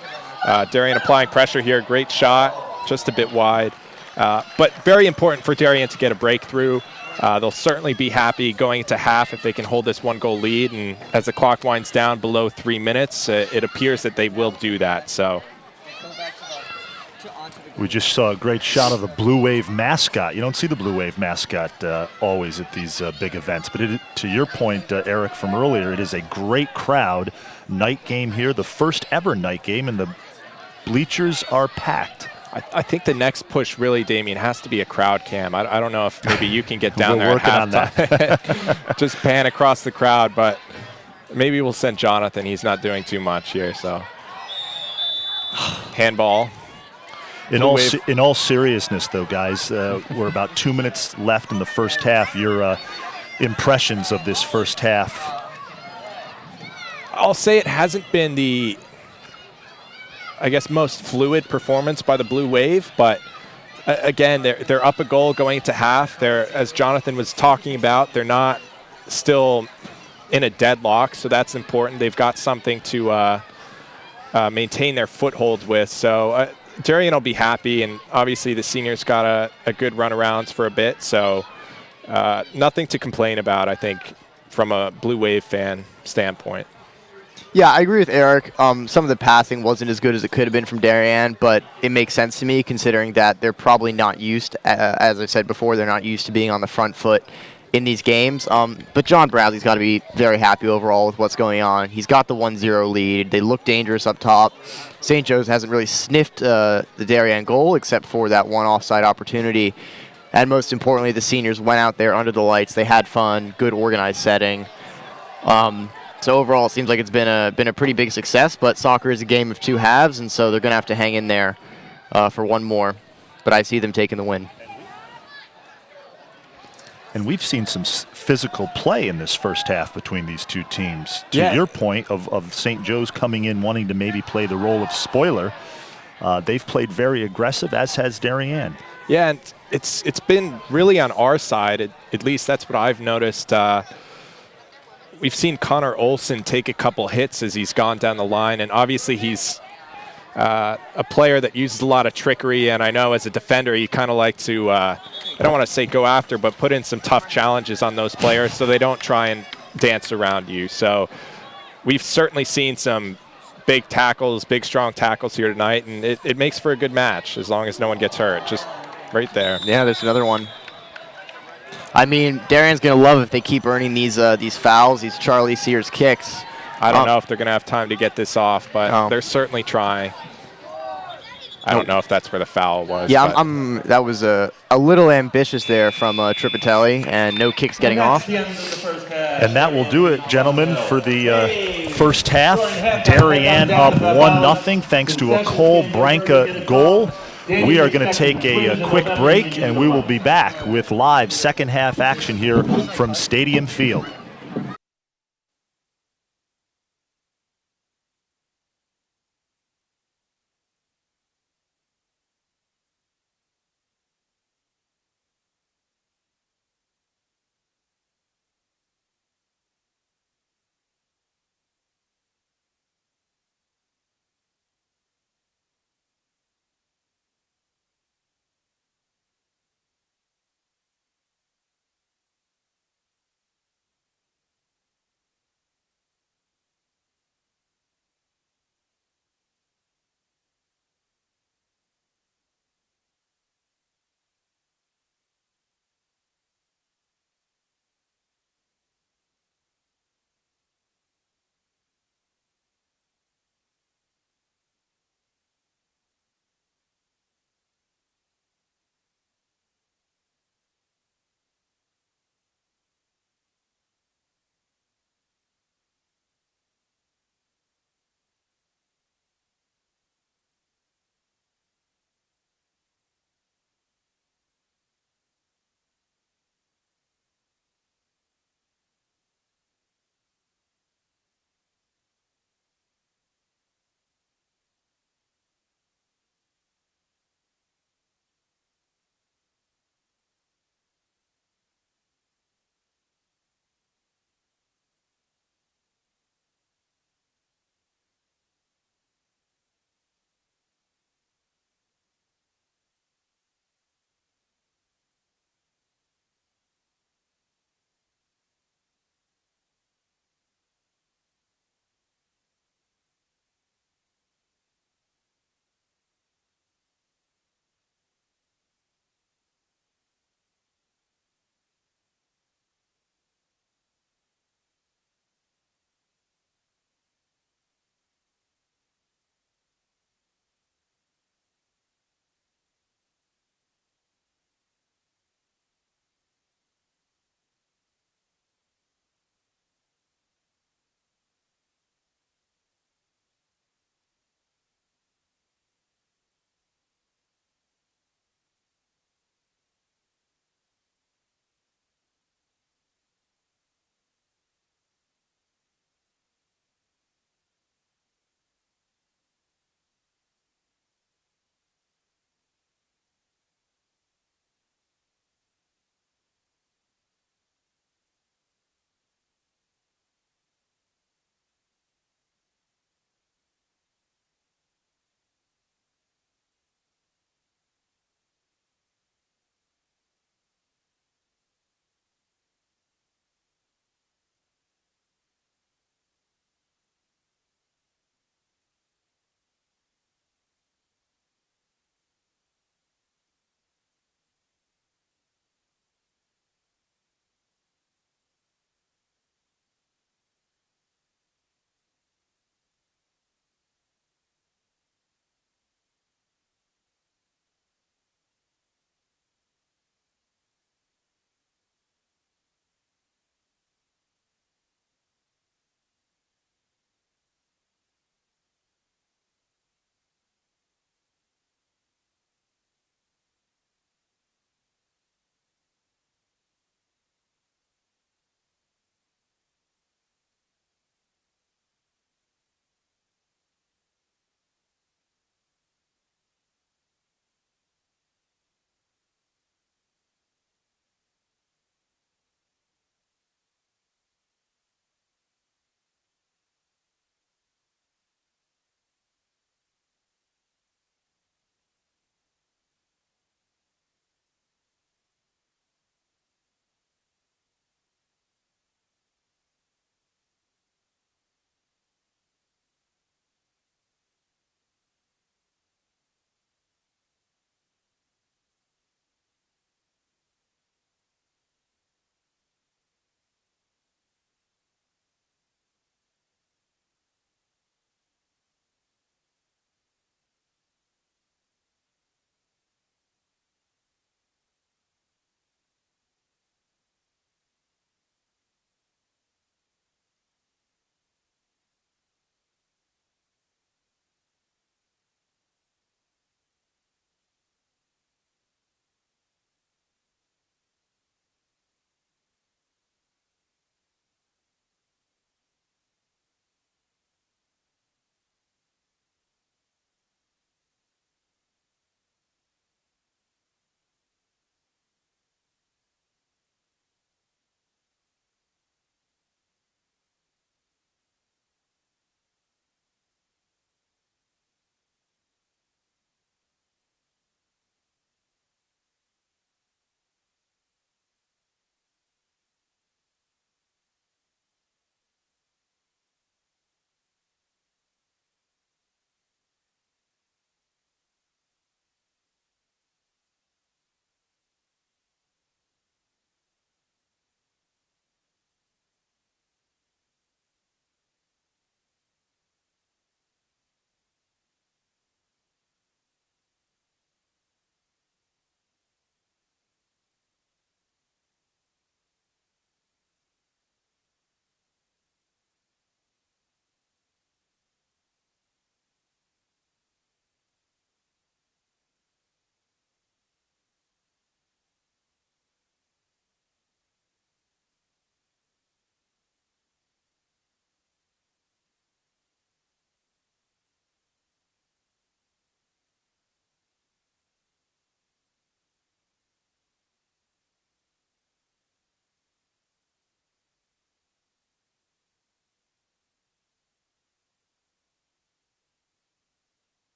Darien applying pressure here, great shot, just a bit wide. But very important for Darien to get a breakthrough. They'll certainly be happy going into half if they can hold this 1-goal lead. And as the clock winds down below 3 minutes, it appears that they will do that. So We just saw a great shot of the Blue Wave mascot. You don't see the Blue Wave mascot always at these big events. But to your point, Eric, from earlier, it is a great crowd. Night game here, the first ever night game, and the bleachers are packed. I think the next push really, Damien, has to be a crowd cam. I don't know if maybe you can get down We're there at working on halftime. Just pan across the crowd, but maybe we'll send Jonathan. He's not doing too much here, so. Handball. In all seriousness, though, guys, we're about 2 minutes left in the first half. Your impressions of this first half? I'll say it hasn't been the, I guess, most fluid performance by the Blue Wave, but again, they're up a goal going into half. They're, as Jonathan was talking about, they're not still in a deadlock, so that's important. They've got something to maintain their foothold with. So Darien will be happy, and obviously the seniors got a good run arounds for a bit, so nothing to complain about, I think, from a Blue Wave fan standpoint. Yeah, I agree with Eric. Some of the passing wasn't as good as it could have been from Darien, but it makes sense to me considering that they're probably not used, as I said before, they're not used to being on the front foot in these games. But John Bradley's got to be very happy overall with what's going on. He's got the 1-0 lead. They look dangerous up top. St. Joe's hasn't really sniffed the Darien goal except for that one offside opportunity. And most importantly, the seniors went out there under the lights. They had fun, good organized setting. So overall, it seems like it's been a pretty big success, but soccer is a game of two halves, and so they're going to have to hang in there for one more. But I see them taking the win. And we've seen some physical play in this first half between these two teams. To your point of St. Joe's coming in wanting to maybe play the role of spoiler, they've played very aggressive, as has Darien. Yeah, and it's been really on our side. At least that's what I've noticed. We've seen Connor Olson take a couple hits as he's gone down the line, and obviously he's a player that uses a lot of trickery, and I know as a defender you kind of like to, I don't want to say go after, but put in some tough challenges on those players so they don't try and dance around you. So we've certainly seen some big tackles, big strong tackles here tonight, and it makes for a good match as long as no one gets hurt. Just right there. Yeah, there's another one. I mean, Darien's going to love if they keep earning these fouls, these Charlie Sears kicks. I don't know if they're going to have time to get this off, but they're certainly trying. I don't know if that's where the foul was. Yeah, that was a little ambitious there from Tripatelli, and no kicks getting off. And that will do it, gentlemen, for the first half. Darien up 1-0 thanks to a Cole Branca goal. We are going to take a quick break, and we will be back with live second half action here from Stadium Field.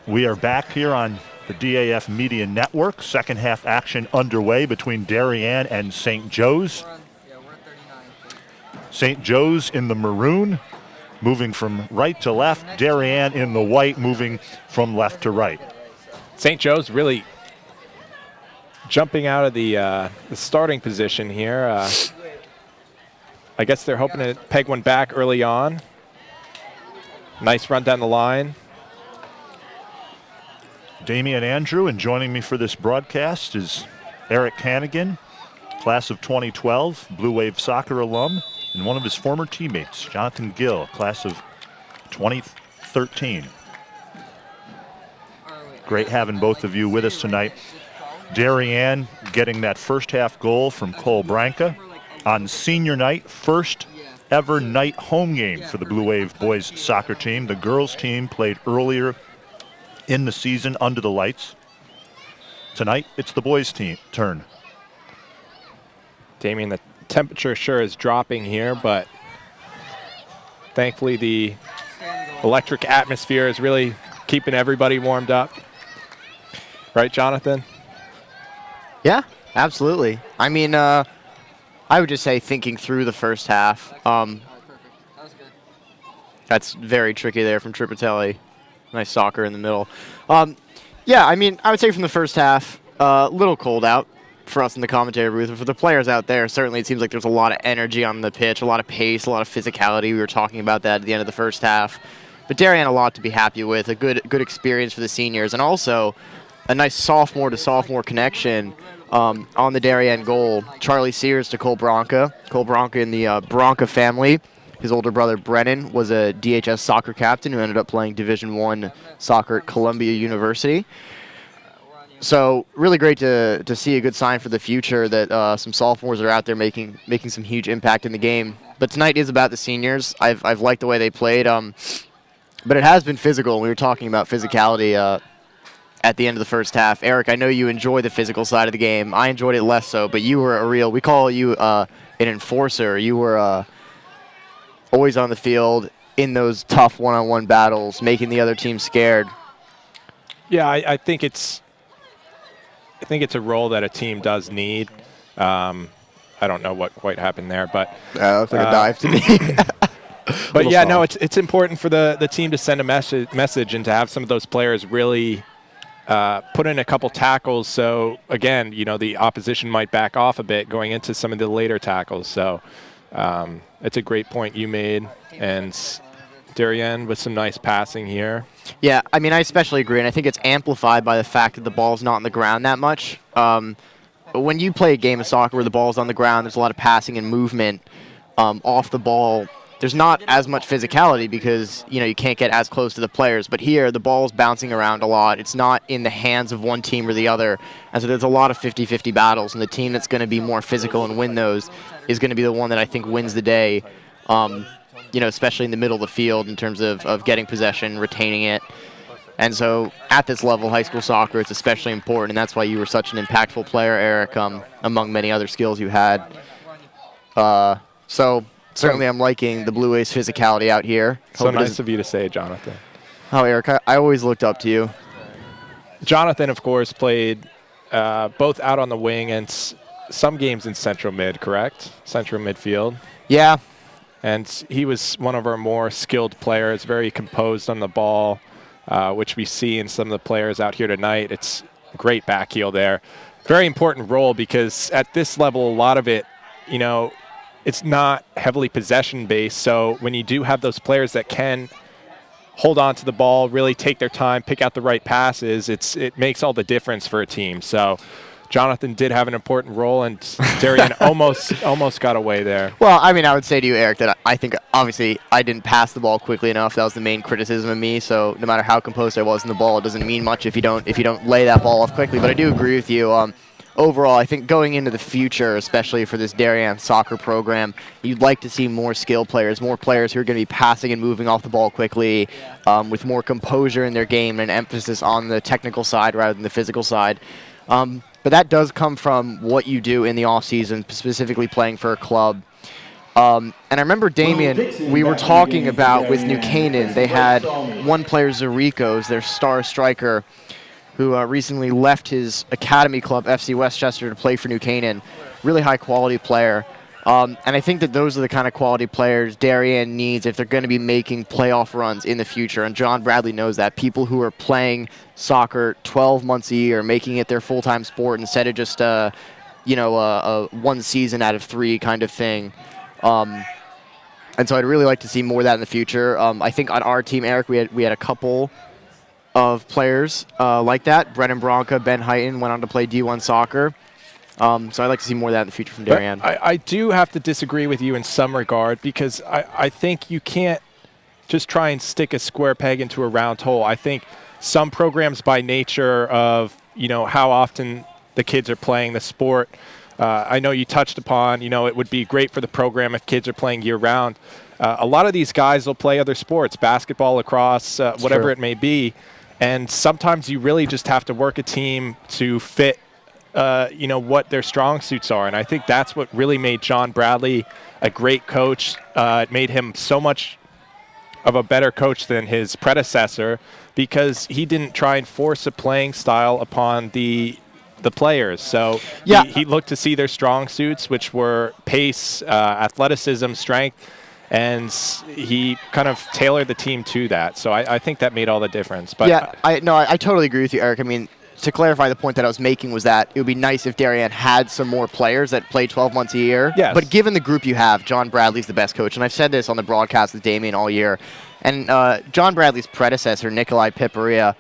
We are back here on the DAF Media Network. Second half action underway between Darien and St. Joe's. St. Joe's in the maroon, moving from right to left. Darien in the white, moving from left to right. St. Joe's really jumping out of the starting position here. I guess they're hoping to peg one back early on. Nice run down the line. Damian Andrew, and joining me for this broadcast is Eric Hannigan, class of 2012, Blue Wave soccer alum, and one of his former teammates, Jonathan Gill, class of 2013. Great having both of you with us tonight. Darien getting that first half goal from Cole Branca on senior night, first ever night home game for the Blue Wave boys soccer team. The girls team played earlier in the season under the lights. Tonight, it's the boys' team turn. Damien, the temperature sure is dropping here, but thankfully the electric atmosphere is really keeping everybody warmed up. Right, Jonathan? Yeah, absolutely. I mean, I would just say thinking through the first half. That's very tricky there from Tripatelli. Nice soccer in the middle. Yeah, I mean, I would say from the first half, a little cold out for us in the commentary booth. But for the players out there, certainly it seems like there's a lot of energy on the pitch, a lot of pace, a lot of physicality. We were talking about that at the end of the first half. But Darien, a lot to be happy with, a good experience for the seniors, and also a nice sophomore to sophomore connection on the Darien goal. Charlie Sears to Cole Branca. Cole Branca in the Branca family. His older brother, Brennan, was a DHS soccer captain who ended up playing Division I soccer at Columbia University. So really great to see a good sign for the future that some sophomores are out there making some huge impact in the game. But tonight is about the seniors. I've liked the way they played, but it has been physical. We were talking about physicality at the end of the first half. Eric, I know you enjoy the physical side of the game. I enjoyed it less so, but you were we call you an enforcer. You were always on the field in those tough one-on-one battles, making the other team scared. Yeah, I think it's a role that a team does need. I don't know what quite happened there, but Looks like a dive to me. But yeah, no, it's important for the team to send a message and to have some of those players really put in a couple tackles. So again, the opposition might back off a bit going into some of the later tackles. So it's a great point you made, and Darien with some nice passing here. Yeah, I mean, I especially agree, and I think it's amplified by the fact that the ball's not on the ground that much. When you play a game of soccer where the ball's on the ground, there's a lot of passing and movement off the ball. There's not as much physicality because, you can't get as close to the players. But here, the ball's bouncing around a lot. It's not in the hands of one team or the other. And so there's a lot of 50-50 battles. And the team that's going to be more physical and win those is going to be the one that I think wins the day, especially in the middle of the field in terms of getting possession, retaining it. And so at this level, high school soccer, it's especially important. And that's why you were such an impactful player, Eric, among many other skills you had. So certainly I'm liking the Blue Waves physicality out here. So nice of you to say, Jonathan. Oh, Eric, I always looked up to you. Jonathan, of course, played both out on the wing and some games in central mid, correct? Central midfield. Yeah. And he was one of our more skilled players, very composed on the ball, which we see in some of the players out here tonight. It's a great back heel there. Very important role because at this level, a lot of it, it's not heavily possession-based, so when you do have those players that can hold on to the ball, really take their time, pick out the right passes, it makes all the difference for a team. So Jonathan did have an important role, and Darien almost got away there. Well, I mean, I would say to you, Eric, that I think obviously I didn't pass the ball quickly enough. That was the main criticism of me. So no matter how composed I was in the ball, it doesn't mean much if you don't lay that ball off quickly. But I do agree with you. Overall, I think going into the future, especially for this Darien soccer program, you'd like to see more skill players, more players who are going to be passing and moving off the ball quickly, with more composure in their game and emphasis on the technical side rather than the physical side. But that does come from what you do in the off season, specifically playing for a club. And I remember, Damien, we were talking about with New Canaan, they had one player, Zarico's, their star striker, who recently left his academy club, FC Westchester, to play for New Canaan. Really high-quality player. And I think that those are the kind of quality players Darien needs if they're going to be making playoff runs in the future. And John Bradley knows that. People who are playing soccer 12 months a year, making it their full-time sport instead of just, a one season out of 3 kind of thing. And so I'd really like to see more of that in the future. I think on our team, Eric, we had a couple of players like that. Brennan Bronca, Ben Heighton went on to play D1 soccer. So I'd like to see more of that in the future from Darien. I do have to disagree with you in some regard, because I think you can't just try and stick a square peg into a round hole. I think some programs, by nature of how often the kids are playing the sport, I know you touched upon, it would be great for the program if kids are playing year-round. A lot of these guys will play other sports, basketball, lacrosse, whatever it may be, and sometimes you really just have to work a team to fit what their strong suits are. And I think that's what really made John Bradley a great coach. It made him so much of a better coach than his predecessor, because he didn't try and force a playing style upon the players. So he looked to see their strong suits, which were pace, athleticism, strength, and he kind of tailored the team to that. So I think that made all the difference. But I totally agree with you, Eric. I mean, to clarify, the point that I was making was that it would be nice if Darien had some more players that play 12 months a year. Yes. But given the group you have, John Bradley's the best coach. And I've said this on the broadcast with Damien all year. And John Bradley's predecessor, Nikolai Piparia,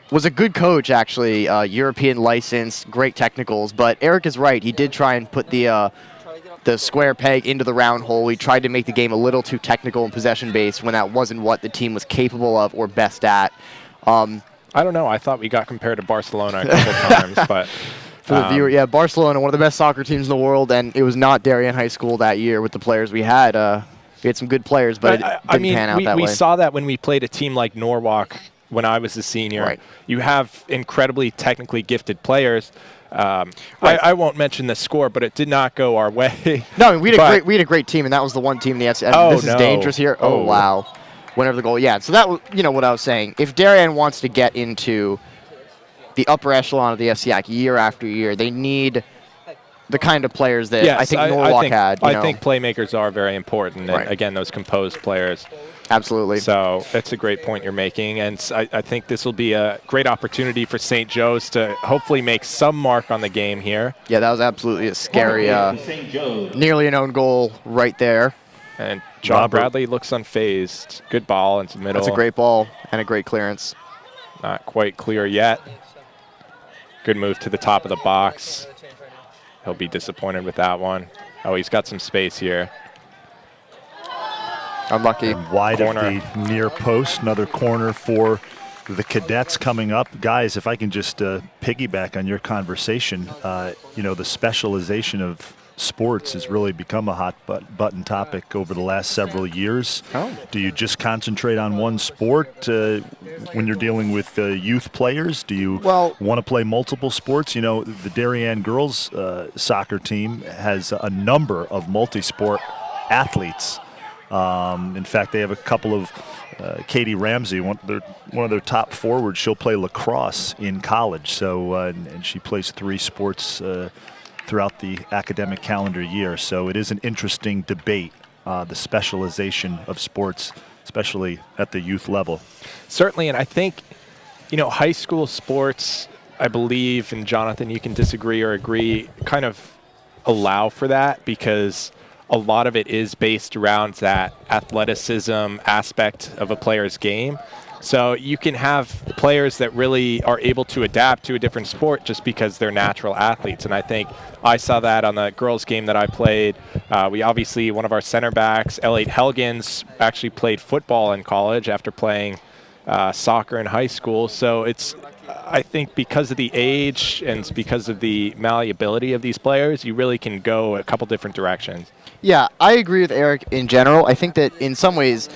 was a good coach, actually. European license, great technicals. But Eric is right. He did try and put the square peg into the round hole. He tried to make the game a little too technical and possession-based when that wasn't what the team was capable of or best at. I don't know. I thought we got compared to Barcelona a couple times, but for the viewer, Barcelona, one of the best soccer teams in the world, and it was not Darien High School that year with the players we had. We had some good players, but it didn't pan out that way. We saw that when we played a team like Norwalk when I was a senior. Right. You have incredibly technically gifted players. I won't mention the score, but it did not go our way. No, I mean, we had a great team, and that was the one team in the FC. And this is dangerous here. Oh, wow. Whenever the goal, so that was, what I was saying. If Darien wants to get into the upper echelon of the FCAC year after year, they need the kind of players that I think Norwalk had. I think playmakers are very important, and again, those composed players. Absolutely. So that's a great point you're making, and I think this will be a great opportunity for St. Joe's to hopefully make some mark on the game here. Yeah, that was absolutely a scary, nearly an own goal right there. And John Bradley looks unfazed. Good ball into the middle. That's a great ball and a great clearance. Not quite clear yet. Good move to the top of the box. He'll be disappointed with that one. Oh, he's got some space here. Unlucky. And wide of the near post. Another corner for the Cadets coming up. Guys, if I can just piggyback on your conversation, the specialization of sports has really become a hot button topic over the last several years. Do you just concentrate on one sport when you're dealing with youth players? Do you want to play multiple sports? The Darien girls soccer team has a number of multi-sport athletes. In fact, they have a couple of Katie Ramsey, one of their top forwards. She'll play lacrosse in college, so and she plays 3 sports throughout the academic calendar year. So it is an interesting debate, the specialization of sports, especially at the youth level. Certainly, and I think, high school sports, I believe, and Jonathan, you can disagree or agree, kind of allow for that, because a lot of it is based around that athleticism aspect of a player's game. So you can have players that really are able to adapt to a different sport just because they're natural athletes. And I think I saw that on the girls' game that I played. We obviously, one of our center backs, Elliot Helgens, actually played football in college after playing soccer in high school. So it's, I think, because of the age and because of the malleability of these players, you really can go a couple different directions. Yeah, I agree with Eric in general. I think that in some ways,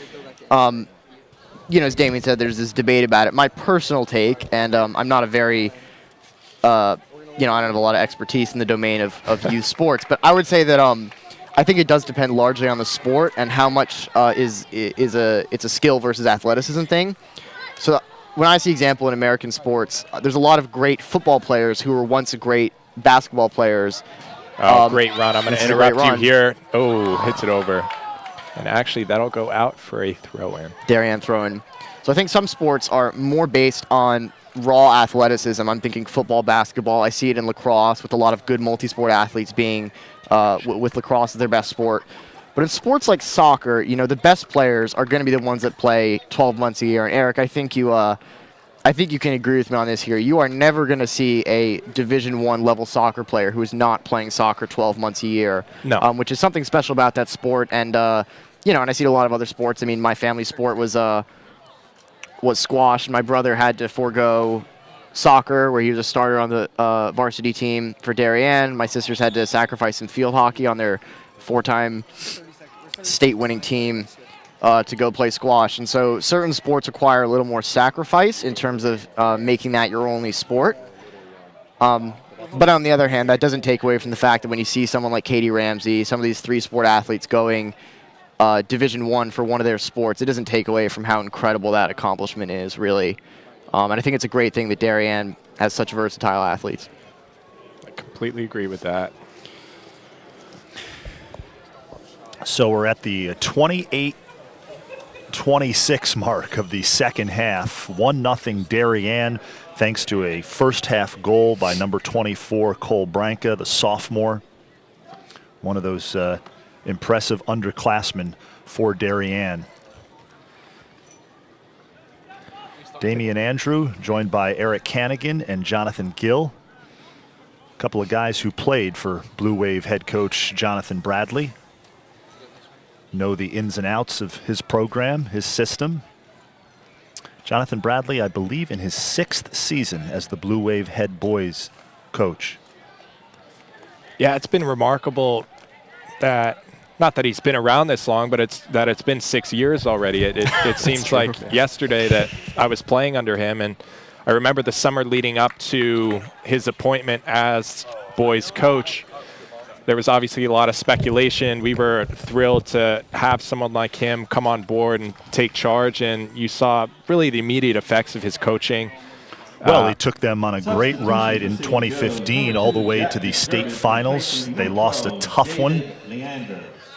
as Damien said, there's this debate about it. My personal take, and I'm not a very, I don't have a lot of expertise in the domain of youth sports, but I would say that I think it does depend largely on the sport and how much it's a skill versus athleticism thing. So when I see example in American sports, there's a lot of great football players who were once great basketball players. Great run. I'm going to interrupt you here. Oh, hits it over. And actually, that'll go out for a throw-in. Darien throw-in. So I think some sports are more based on raw athleticism. I'm thinking football, basketball. I see it in lacrosse with a lot of good multi-sport athletes being with lacrosse as their best sport. But in sports like soccer, you know, the best players are going to be the ones that play 12 months a year. And Eric, I think you can agree with me on this here. You are never going to see a Division I level soccer player who is not playing soccer 12 months a year. No. Which is something special about that sport. And you know, and I see it a lot of other sports. I mean, my family sport was squash. My brother had to forego soccer, where he was a starter on the varsity team for Darien. My sisters had to sacrifice some field hockey on their 4-time state-winning team to go play squash. And so certain sports require a little more sacrifice in terms of making that your only sport. But on the other hand, that doesn't take away from the fact that when you see someone like Katie Ramsey, some of these 3-sport athletes going Division I for one of their sports, it doesn't take away from how incredible that accomplishment is, really. And I think it's a great thing that Darien has such versatile athletes. I completely agree with that. So we're at the 28-26 mark of the second half. 1-0 Darien, thanks to a first-half goal by number 24, Cole Branca, the sophomore. One of those impressive underclassmen for Darien. Damian Andrew, joined by Eric Cannigan and Jonathan Gill. A couple of guys who played for Blue Wave head coach Jonathan Bradley. Know the ins and outs of his program, his system. Jonathan Bradley, I believe, in his 6th season as the Blue Wave head boys coach. Yeah, it's been remarkable that, not that he's been around this long, but it's been 6 years already. It seems like yesterday that I was playing under him, and I remember the summer leading up to his appointment as boys coach. There was obviously a lot of speculation. We were thrilled to have someone like him come on board and take charge, and you saw really the immediate effects of his coaching. Well, he took them on a great ride in 2015 all the way to the state finals. They lost a tough one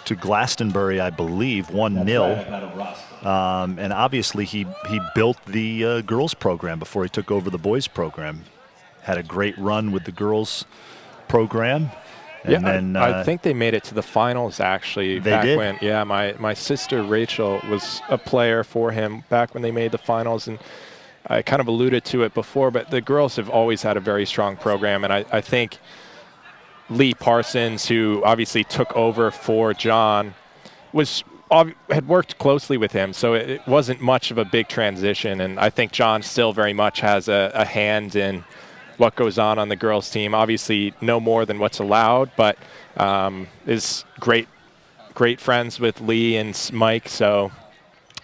to Glastonbury, I believe, 1-0. And obviously he built the girls program before he took over the boys program. Had a great run with the girls program. And then, I think they made it to the finals, actually. They did? When, yeah, my sister Rachel was a player for him back when they made the finals, and I kind of alluded to it before, but the girls have always had a very strong program, and I think Lee Parsons, who obviously took over for John, had worked closely with him, so it wasn't much of a big transition, and I think John still very much has a hand in what goes on the girls' team. Obviously, no more than what's allowed, but is great friends with Lee and Mike, so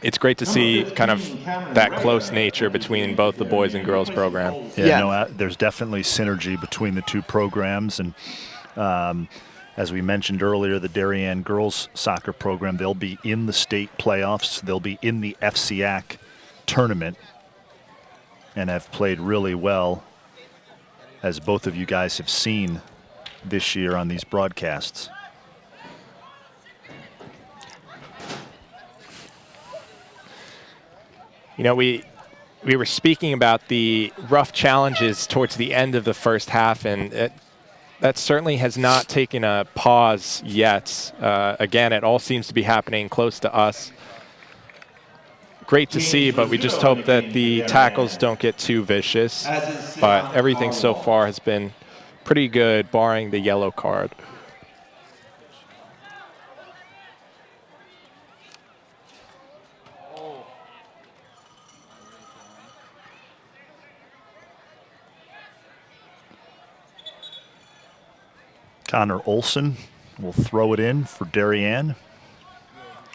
it's great to see kind of that close nature between both the boys and girls program. Yeah. No, there's definitely synergy between the two programs, and as we mentioned earlier, the Darien girls soccer program, they'll be in the state playoffs, they'll be in the FCAC tournament, and have played really well, as both of you guys have seen this year on these broadcasts. You know, we were speaking about the rough challenges towards the end of the first half, and that certainly has not taken a pause yet. Again, it all seems to be happening close to us. Great to see, but we just hope that the tackles don't get too vicious. But everything so far has been pretty good, barring the yellow card. Connor Olson will throw it in for Darien.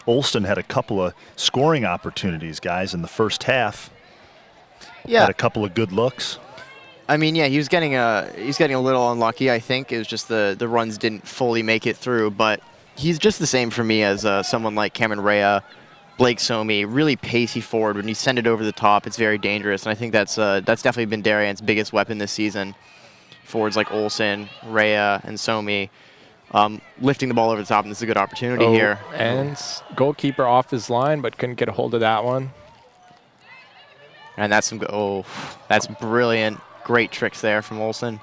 Olson had a couple of scoring opportunities, guys, in the first half. Yeah. Had a couple of good looks. I mean, yeah, he's getting a little unlucky, I think. It was just the runs didn't fully make it through. But he's just the same for me as someone like Cameron Rea, Blake Somi, really pacey forward. When you send it over the top, it's very dangerous, and I think that's definitely been Darien's biggest weapon this season. Forwards like Olsen, Rea, and Somi lifting the ball over the top, and this is a good opportunity here. And goalkeeper off his line, but couldn't get a hold of that one. And that's that's brilliant. Great tricks there from Olsen.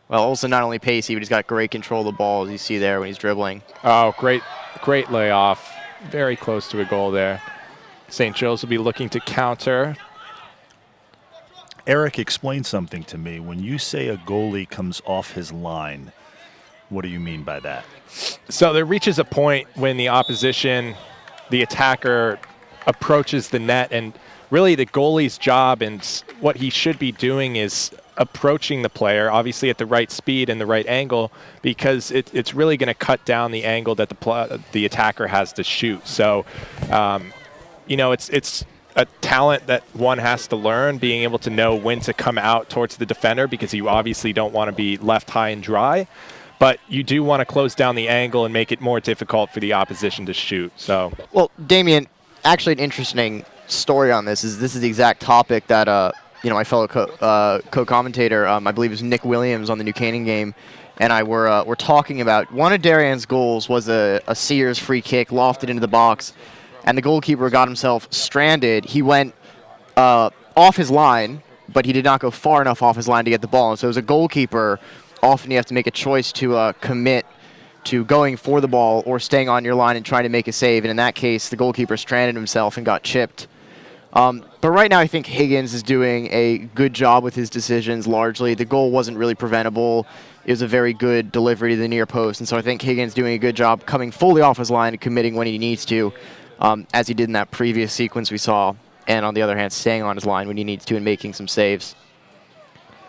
Well, Olsen not only pacey, but he's got great control of the ball, as you see there when he's dribbling. Oh, great layoff. Very close to a goal there. St. Joe's will be looking to counter. Eric, explain something to me. When you say a goalie comes off his line, what do you mean by that? So there reaches a point when the opposition, the attacker, approaches the net, and really the goalie's job and what he should be doing is approaching the player, obviously at the right speed and the right angle, because it's really going to cut down the angle that the attacker has to shoot. So, you know, it's a talent that one has to learn, being able to know when to come out towards the defender, because you obviously don't want to be left high and dry, but you do want to close down the angle and make it more difficult for the opposition to shoot. So, well, Damien, actually an interesting story on this is the exact topic that you know, my fellow co-commentator, I believe it was Nick Williams on the New Canaan game, and I were talking about. One of Darien's goals was a Sears free kick lofted into the box, and the goalkeeper got himself stranded. He went off his line, but he did not go far enough off his line to get the ball. And so as a goalkeeper, often you have to make a choice to commit to going for the ball or staying on your line and trying to make a save. And in that case, the goalkeeper stranded himself and got chipped. But right now, I think Higgins is doing a good job with his decisions largely. The goal wasn't really preventable. It was a very good delivery to the near post. And so I think Higgins doing a good job coming fully off his line and committing when he needs to, as he did in that previous sequence we saw. And on the other hand, staying on his line when he needs to and making some saves.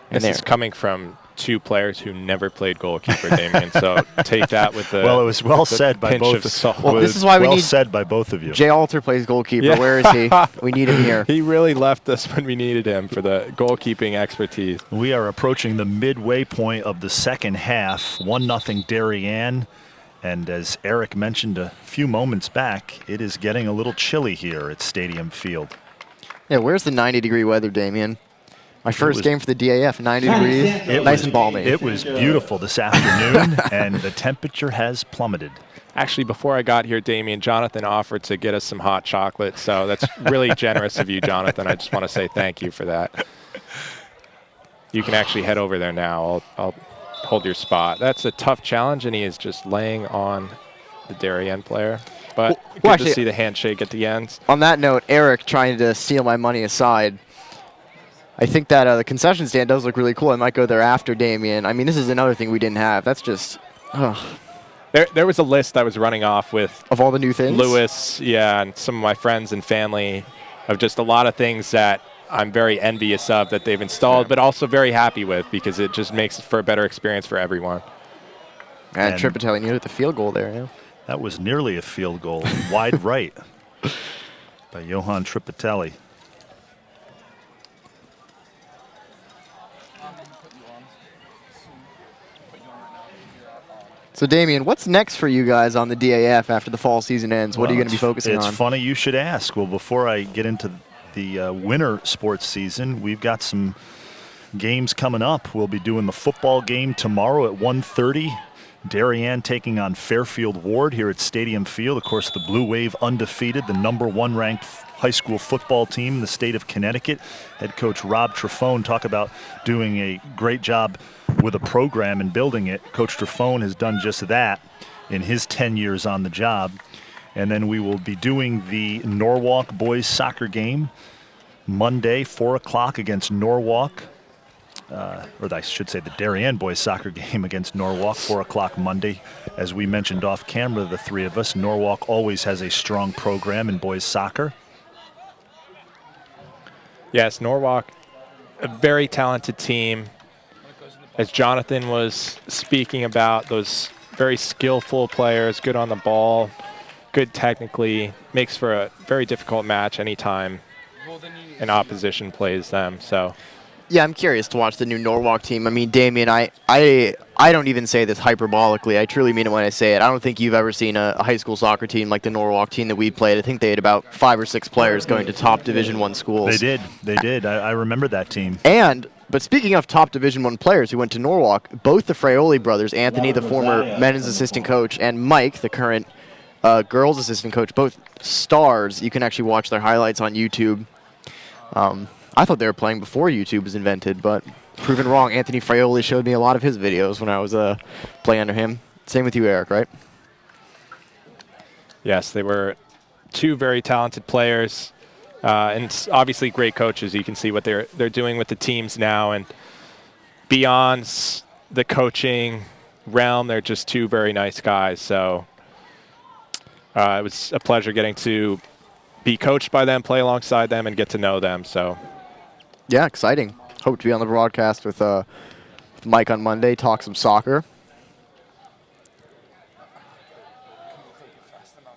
And this is coming from two players who never played goalkeeper, Damien. So take that with the well, it was well said by both. Well, this is why we need. Said by both of you. Jay Alter plays goalkeeper. Yeah. Where is he? We need him here. He really left us when we needed him for the goalkeeping expertise. We are approaching the midway point of the second half. 1-0 Darien. And as Eric mentioned a few moments back, it is getting a little chilly here at Stadium Field. Yeah, where's the 90-degree weather, Damien? My first game for the DAF, 90 degrees, nice and balmy. It was beautiful this afternoon, and the temperature has plummeted. Actually, before I got here, Damien, Jonathan offered to get us some hot chocolate, so that's really generous of you, Jonathan. I just want to say thank you for that. You can actually head over there now. I'll hold your spot. That's a tough challenge, and he is just laying on the Darien player. But good actually, to see the handshake at the end. On that note, Eric trying to steal my money aside, I think that the concession stand does look really cool. I might go there after Damien. I mean, this is another thing we didn't have. That's just... There was a list I was running off with. Of all the new things? Lewis, yeah, and some of my friends and family of just a lot of things that I'm very envious of that they've installed, but also very happy with because it just makes for a better experience for everyone. And Tripatelli knew the field goal there, yeah. That was nearly a field goal, wide right by Johan Tripatelli. So, Damien, what's next for you guys on the DAF after the fall season ends? What are you going to be focusing on? It's funny you should ask. Well, before I get into the winter sports season, we've got some games coming up. We'll be doing the football game tomorrow at 1:30. Darien taking on Fairfield Ward here at Stadium Field. Of course, the Blue Wave undefeated, the #1 ranked high school football team in the state of Connecticut. Head coach Rob Trefone talk about doing a great job with a program and building it. Coach Trefone has done just that in his 10 years on the job. And then we will be doing the Norwalk boys soccer game Monday, 4 o'clock against Norwalk. Or I should say the Darien boys soccer game against Norwalk, 4 o'clock Monday. As we mentioned off camera, the three of us, Norwalk always has a strong program in boys soccer. Yes, Norwalk, a very talented team. As Jonathan was speaking about, those very skillful players, good on the ball, good technically, makes for a very difficult match anytime an opposition plays them. So Yeah, I'm curious to watch the new Norwalk team. I mean, Damien, I don't even say this hyperbolically. I truly mean it when I say it. I don't think you've ever seen a high school soccer team like the Norwalk team that we played. I think they had about 5 or 6 players going to top Division I schools. They did. I remember that team. But speaking of top Division I players who went to Norwalk, both the Fraioli brothers, Anthony, the former men's assistant coach, and Mike, the current girls assistant coach, both stars. You can actually watch their highlights on YouTube. I thought they were playing before YouTube was invented, but proven wrong. Anthony Fraioli showed me a lot of his videos when I was playing under him. Same with you, Eric, right? Yes, they were 2 very talented players, and obviously great coaches. You can see what they're doing with the teams now, and beyond the coaching realm, they're just 2 very nice guys. So it was a pleasure getting to be coached by them, play alongside them, and get to know them. So. Yeah, exciting. Hope to be on the broadcast with Mike on Monday, talk some soccer.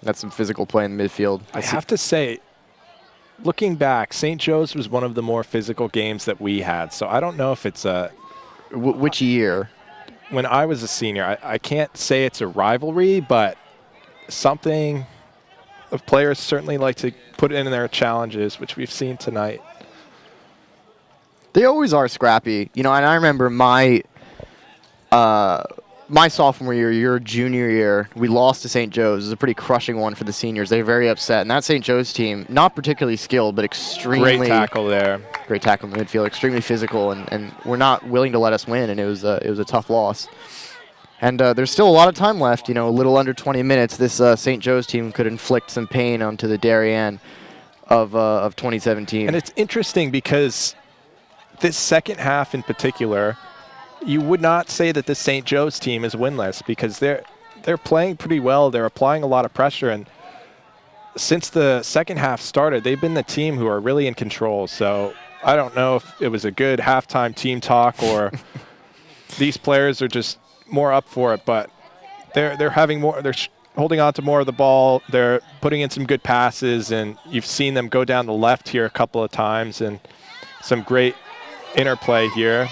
That's some physical play in the midfield. I have to say, looking back, St. Joe's was one of the more physical games that we had. So I don't know if it's a... Which year? When I was a senior. I can't say it's a rivalry, but something of players certainly like to put in their challenges, which we've seen tonight. They always are scrappy, and I remember my sophomore year, your junior year, we lost to St. Joe's. It was a pretty crushing one for the seniors. They were very upset, and that St. Joe's team, not particularly skilled, but extremely great tackle there. Great tackle in the midfield, extremely physical, and were not willing to let us win, and it was a tough loss. And there's still a lot of time left. A little under 20 minutes. This St. Joe's team could inflict some pain onto the Darien of 2017. And it's interesting because this second half in particular, you would not say that the St. Joe's team is winless because they're playing pretty well. They're applying a lot of pressure, and since the second half started, they've been the team who are really in control. So I don't know if it was a good halftime team talk or these players are just more up for it, but they're having more. They're holding on to more of the ball. They're putting in some good passes, and you've seen them go down the left here a couple of times, and some great interplay here.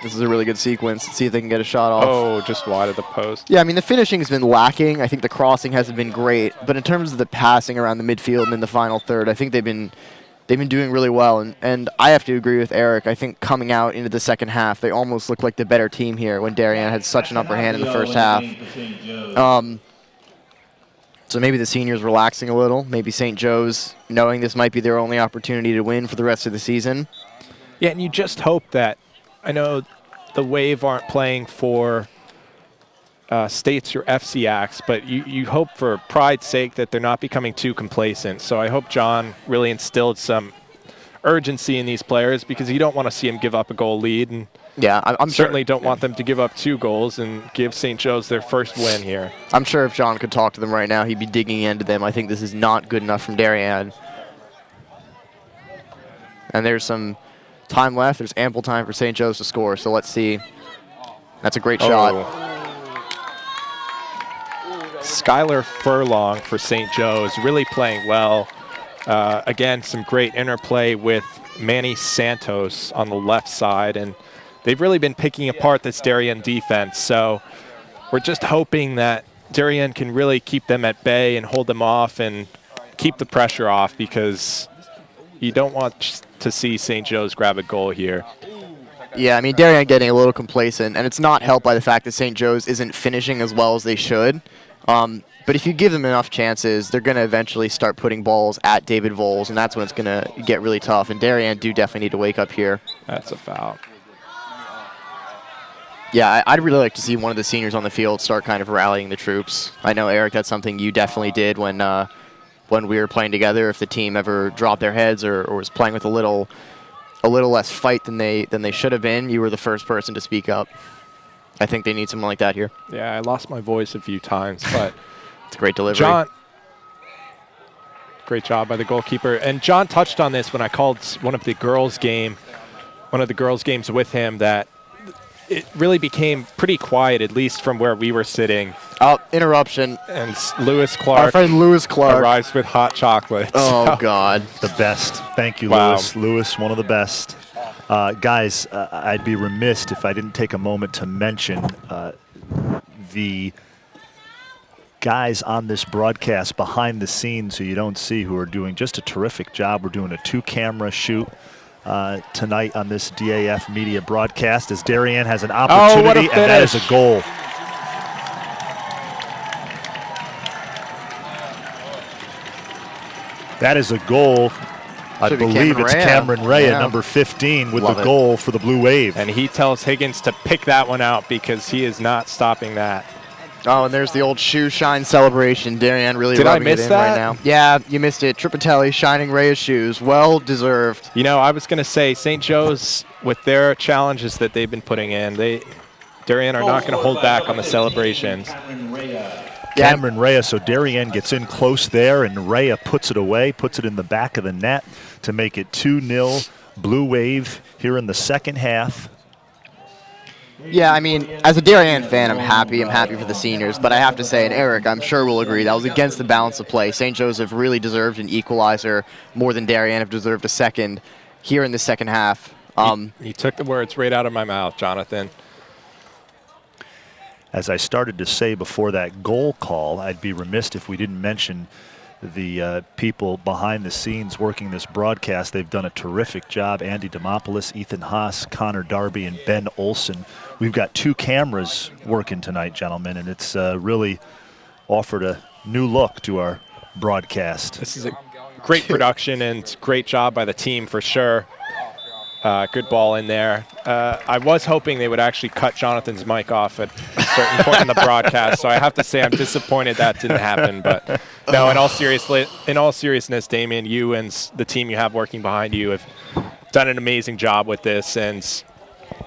This is a really good sequence. Let's see if they can get a shot off. Oh, just wide of the post. Yeah, I mean, the finishing has been lacking. I think the crossing hasn't been great. But in terms of the passing around the midfield and in the final third, I think they've been doing really well. And I have to agree with Eric. I think coming out into the second half, they almost look like the better team here when Darien had such an upper hand in the first half. So maybe the seniors relaxing a little. Maybe St. Joe's knowing this might be their only opportunity to win for the rest of the season. Yeah, and you just hope that, I know the Wave aren't playing for states or FCACs, but you hope for pride's sake that they're not becoming too complacent. So I hope John really instilled some urgency in these players because you don't want to see them give up a goal lead. And yeah, I'm certainly don't want them to give up 2 goals and give St. Joe's their first win here. I'm sure if John could talk to them right now, he'd be digging into them. I think this is not good enough from Darien. And there's some time left. There's ample time for St. Joe's to score, so let's see. That's a great shot. Skylar Furlong for St. Joe's really playing well. Again, some great interplay with Manny Santos on the left side, and they've really been picking apart this Darien defense. So we're just hoping that Darien can really keep them at bay and hold them off and keep the pressure off because you don't want to see St. Joe's grab a goal here. Yeah, I mean, Darien getting a little complacent, and it's not helped by the fact that St. Joe's isn't finishing as well as they should. But if you give them enough chances, they're going to eventually start putting balls at David Voles, and that's when it's going to get really tough. And Darien do definitely need to wake up here. That's a foul. Yeah, I'd really like to see one of the seniors on the field start kind of rallying the troops. I know, Eric, that's something you definitely did when we were playing together. If the team ever dropped their heads or was playing with a little less fight than they should have been, you were the first person to speak up. I think they need someone like that here. Yeah, I lost my voice a few times, but it's a great delivery. John, great job by the goalkeeper. And John touched on this when I called one of the girls' games with him, that it really became pretty quiet, at least from where we were sitting. Oh, interruption. And Lewis Clark. Our friend Lewis Clark arrives with hot chocolate. Oh, God. The best. Thank you, Wow. Lewis. Lewis, one of the best. Guys, I'd be remiss if I didn't take a moment to mention the guys on this broadcast behind the scenes who you don't see, who are doing just a terrific job. We're doing a 2-camera shoot tonight on this DAF media broadcast as Darien has an opportunity, and that is a goal. That is a goal. I believe it's Cameron Rea, number 15, with the goal for the Blue Wave. And he tells Higgins to pick that one out because he is not stopping that. Oh, and there's the old shoe shine celebration. Darien really Did I rubbing miss it in that? right now. Yeah, you missed it. Tripatelli shining Rea's shoes. Well deserved. You know, I was going to say St. Joe's, with their challenges that they've been putting in, Darien are not going to hold back on the celebrations. Cameron Rea, so Darien gets in close there, and Rea puts it away, puts it in the back of the net to make it 2-0 Blue Wave here in the second half. Yeah, I mean, as a Darien fan, I'm happy. I'm happy for the seniors. But I have to say, and Eric, I'm sure will agree, that was against the balance of play. St. Joseph really deserved an equalizer more than Darien have deserved a second here in the second half. He took the words right out of my mouth, Jonathan. As I started to say before that goal call, I'd be remiss if we didn't mention the people behind the scenes working this broadcast. They've done a terrific job. Andy Demopoulos, Ethan Haas, Connor Darby, and Ben Olson. We've got 2 cameras working tonight, gentlemen, and it's really offered a new look to our broadcast. This is a great production and great job by the team for sure. Good ball in there. I was hoping they would actually cut Jonathan's mic off at a certain point in the broadcast, so I have to say I'm disappointed that didn't happen. But no, in all seriousness, Damien, you and the team you have working behind you have done an amazing job with this, and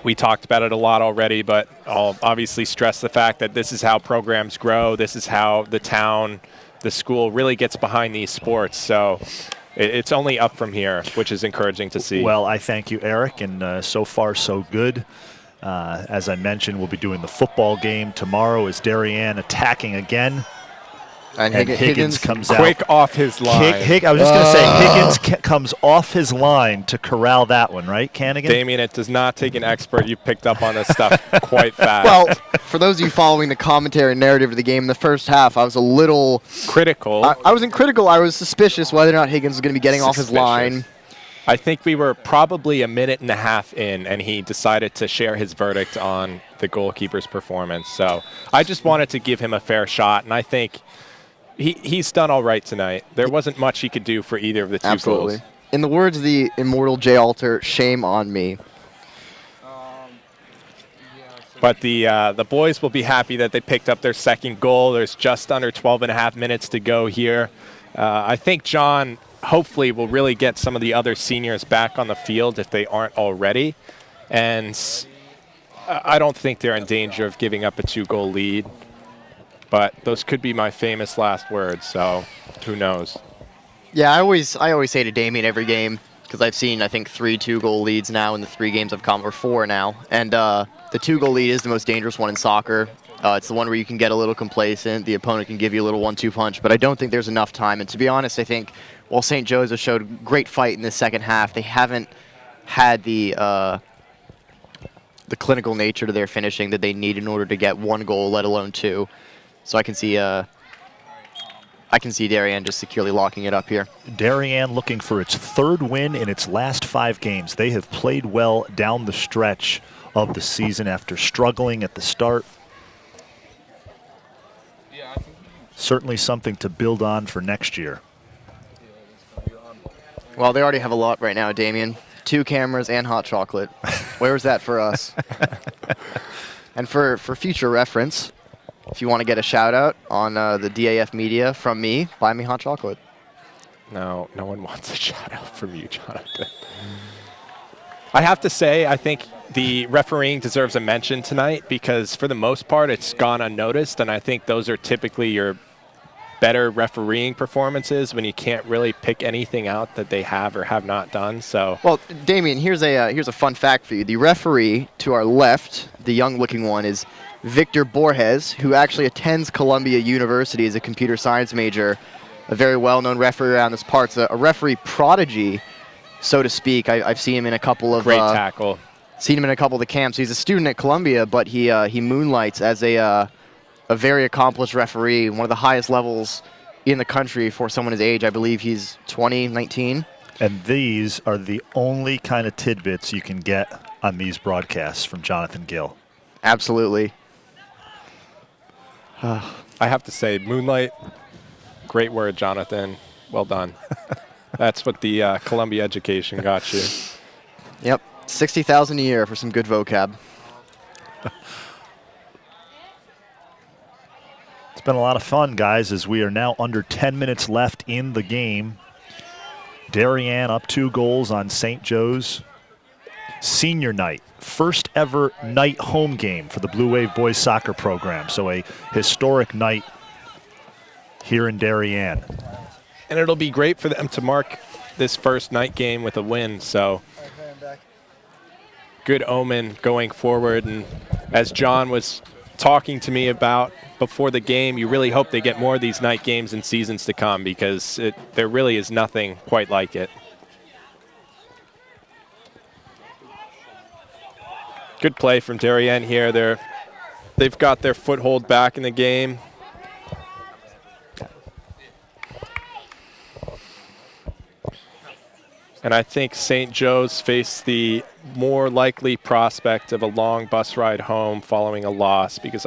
we talked about it a lot already, but I'll obviously stress the fact that this is how programs grow. This is how the town, the school really gets behind these sports. So it's only up from here, which is encouraging to see. Well, I thank you, Eric, and so far so good. As I mentioned, we'll be doing the football game tomorrow as Darien attacking again. And Higgins comes out. Quick off his line. I was just going to say, Higgins comes off his line to corral that one, right, Cannigan? Damien, it does not take an expert. You picked up on this stuff quite fast. Well, for those of you following the commentary narrative of the game in the first half, I was a little critical. I wasn't critical. I was suspicious whether or not Higgins was going to be getting off his line. I think we were probably a minute and a half in, and he decided to share his verdict on the goalkeeper's performance. So I just wanted to give him a fair shot, and I think he's done all right tonight. There wasn't much he could do for either of the two goals. In the words of the immortal Jay Alter, shame on me. But the boys will be happy that they picked up their second goal. There's just under 12 and a half minutes to go here. I think John hopefully will really get some of the other seniors back on the field if they aren't already. And I don't think they're in danger of giving up a 2-goal lead. But those could be my famous last words, so who knows? Yeah, I always say to Damien every game, because I've seen, I think, 3 2-goal leads now in the 3 games I've come, or 4 now. And the 2-goal lead is the most dangerous one in soccer. It's the one where you can get a little complacent. The opponent can give you a little 1-2 punch, but I don't think there's enough time. And to be honest, I think while St. Joseph showed great fight in the second half, they haven't had the clinical nature to their finishing that they need in order to get 1 goal, let alone 2. So I can see Darien just securely locking it up here. Darien looking for its 3rd win in its last 5 games. They have played well down the stretch of the season after struggling at the start. Certainly something to build on for next year. Well, they already have a lot right now, Damien. 2 cameras and hot chocolate. Where's that for us? And for future reference, if you want to get a shout out on the DAF media from me, buy me hot chocolate. No one wants a shout out from you, Jonathan. I have to say, I think the refereeing deserves a mention tonight because for the most part, it's gone unnoticed. And I think those are typically your better refereeing performances when you can't really pick anything out that they have or have not done. So, well, Damien, here's a fun fact for you. The referee to our left, the young-looking one, is Victor Borges, who actually attends Columbia University as a computer science major, a very well-known referee around this parts, a referee prodigy. so to speak. I've seen him in a couple of Great tackle. Seen him in a couple of the camps. He's a student at Columbia, but he moonlights as a very accomplished referee, one of the highest levels in the country for someone his age. I believe he's 20, 19. And these are the only kind of tidbits you can get on these broadcasts from Jonathan Gill. Absolutely. I have to say, moonlight, great word, Jonathan. Well done. That's what the Columbia education got you. Yep, 60,000 a year for some good vocab. It's been a lot of fun, guys, as we are now under 10 minutes left in the game. Darien up 2 goals on St. Joe's. Senior night, first ever night home game for the Blue Wave boys soccer program. So a historic night here in Darien. And it'll be great for them to mark this first night game with a win. So good omen going forward. And as John was talking to me about before the game, you really hope they get more of these night games in seasons to come, because there really is nothing quite like it. Good play from Darien here. They've got their foothold back in the game. And I think St. Joe's face the more likely prospect of a long bus ride home following a loss, because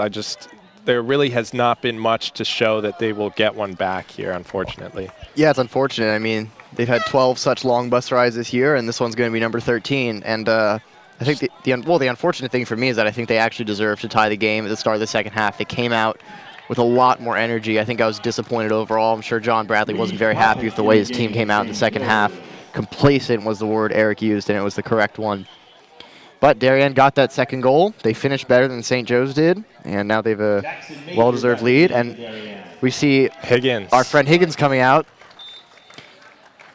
there really has not been much to show that they will get one back here, unfortunately. Yeah, it's unfortunate. I mean, they've had 12 such long bus rides this year, and this one's going to be number 13. And I think the unfortunate thing for me is that I think they actually deserve to tie the game at the start of the second half. They came out with a lot more energy. I think I was disappointed overall. I'm sure John Bradley wasn't very happy with the way his team came out in the second half. Complacent was the word Eric used, and it was the correct one. But Darien got that second goal. They finished better than St. Joe's did, and now they have a well-deserved lead. And we see Higgins, our friend Higgins, coming out.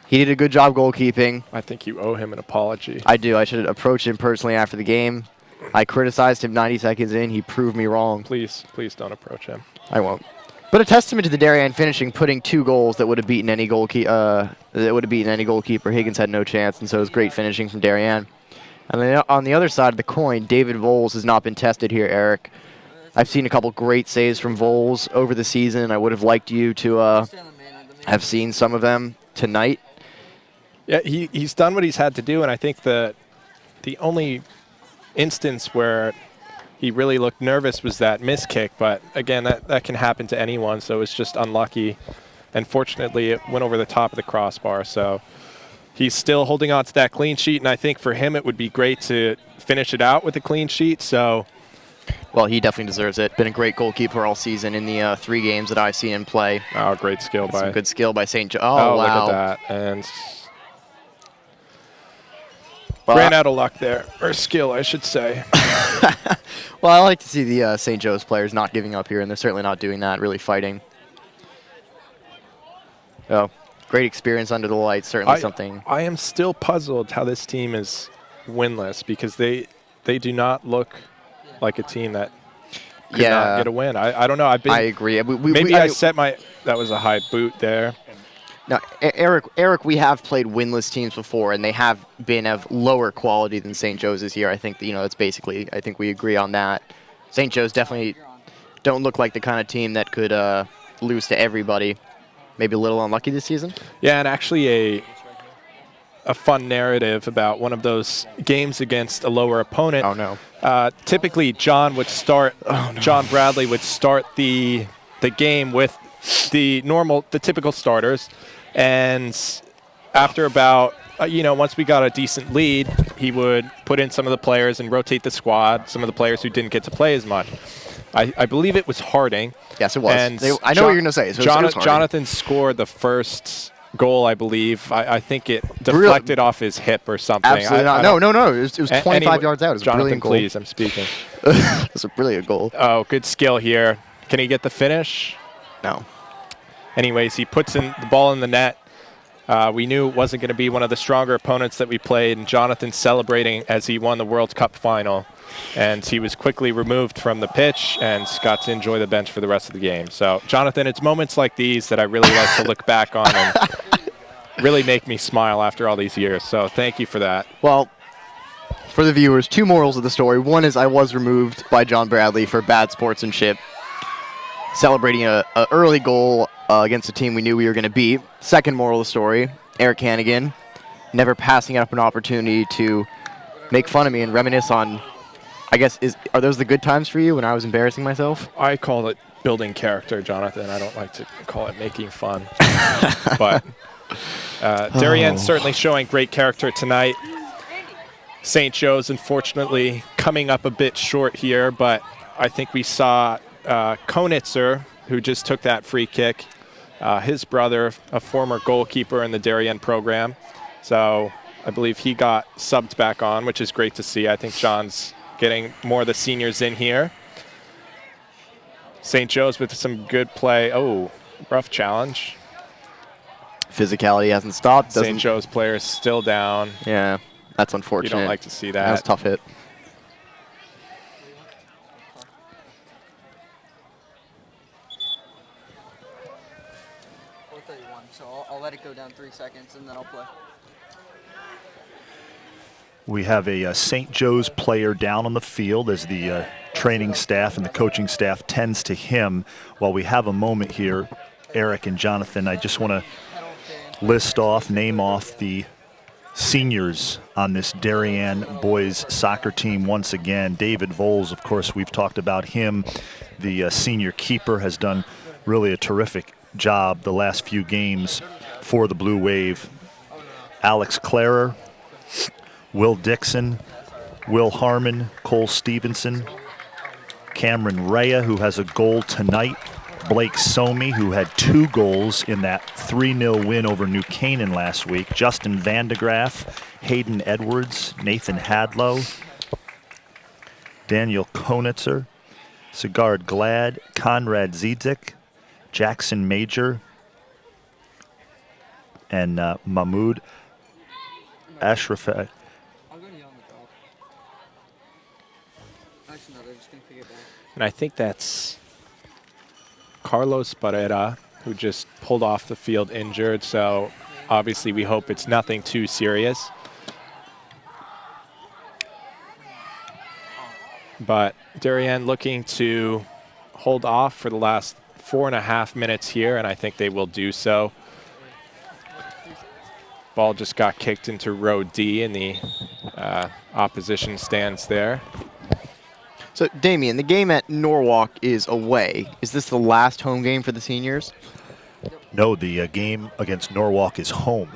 He did a good job goalkeeping. I think you owe him an apology. I do. I should approach him personally after the game. I criticized him 90 seconds in. He proved me wrong. Please don't approach him. I won't. But a testament to the Darien finishing, putting 2 goals that would have beaten any goalkeeper. Higgins had no chance, and so it was great finishing from Darien. And then on the other side of the coin, David Voles has not been tested here, Eric. I've seen a couple great saves from Voles over the season. I would have liked you to have seen some of them tonight. Yeah, he's done what he's had to do, and I think the only instance where he really looked nervous was that miss kick. But again, that can happen to anyone, so it's just unlucky. And fortunately, it went over the top of the crossbar. So he's still holding on to that clean sheet, and I think for him it would be great to finish it out with a clean sheet. So, well, he definitely deserves it. Been a great goalkeeper all season in the 3 games that I've seen him play. Oh, great skill by. Some good skill by St. Joe. Oh, wow. Look at that. And ran out of luck there, or skill, I should say. Well, I like to see the St. Joe's players not giving up here, and they're certainly not doing that, really fighting. Oh, great experience under the lights, certainly something. I am still puzzled how this team is winless, because they do not look like a team that could not get a win. I don't know. I agree. That was a high boot there. Now, Eric, we have played winless teams before, and they have been of lower quality than St. Joe's this year. I think that's basically. I think we agree on that. St. Joe's definitely don't look like the kind of team that could lose to everybody. Maybe a little unlucky this season. Yeah, and actually a fun narrative about one of those games against a lower opponent. Oh no! Typically, John Bradley would start the game with the typical starters, and after about once we got a decent lead, he would put in some of the players and rotate the squad, some of the players who didn't get to play as much. I believe it was Harding. Yes, it was. And I know what you're going to say. So Jonathan scored the first goal, I believe. I think it deflected off his hip or something. Absolutely not. No. It was 25 yards out. It was Jonathan, a brilliant goal. Please, I'm speaking. It was a brilliant goal. Oh, good skill here. Can he get the finish? No. Anyways, he puts in the ball in the net. We knew it wasn't going to be one of the stronger opponents that we played, and Jonathan celebrating as he won the World Cup final. And he was quickly removed from the pitch and got to enjoy the bench for the rest of the game. So, Jonathan, it's moments like these that I really like to look back on and really make me smile after all these years. So thank you for that. Well, for the viewers, 2 morals of the story. One is I was removed by John Bradley for bad sportsmanship, celebrating a early goal against a team we knew we were going to beat. Second moral of the story, Eric Hannigan, never passing up an opportunity to make fun of me and reminisce on, I guess, are those the good times for you when I was embarrassing myself? I call it building character, Jonathan. I don't like to call it making fun. But Darien certainly showing great character tonight. St. Joe's, unfortunately, coming up a bit short here, but I think we saw Konitzer, who just took that free kick, his brother, a former goalkeeper in the Darien program. So I believe he got subbed back on, which is great to see. I think John's getting more of the seniors in here. St. Joe's with some good play. Oh, rough challenge. Physicality hasn't stopped. St. Joe's player is still down. Yeah, that's unfortunate. You don't like to see that. That was a tough hit. So I'll let it go down 3 seconds and then I'll play. We have a St. Joe's player down on the field as the training staff and the coaching staff tends to him. While we have a moment here, Eric and Jonathan, I just want to name off the seniors on this Darien boys soccer team once again. David Voles, of course, we've talked about him. The senior keeper has done really a terrific job the last few games for the Blue Wave. Alex Clarer, Will Dixon, Will Harmon, Cole Stevenson, Cameron Rea, who has a goal tonight, Blake Somi, who had 2 goals in that 3-0 win over New Canaan last week, Justin Vandegraff, Hayden Edwards, Nathan Hadlow, Daniel Konitzer, Sigard Glad, Conrad Zidzik, Jackson Major, and Mahmoud Ashraf. I'm going to yell on the top. Actually, no, they're just going to pick it back. And I think that's Carlos Barrera, who just pulled off the field injured. So obviously we hope it's nothing too serious. But Darien looking to hold off for the last 4.5 minutes here, and I think they will do so. Ball just got kicked into row D in the opposition stands there. So, Damien, the game at Norwalk is away. Is this the last home game for the seniors? No, the game against Norwalk is home.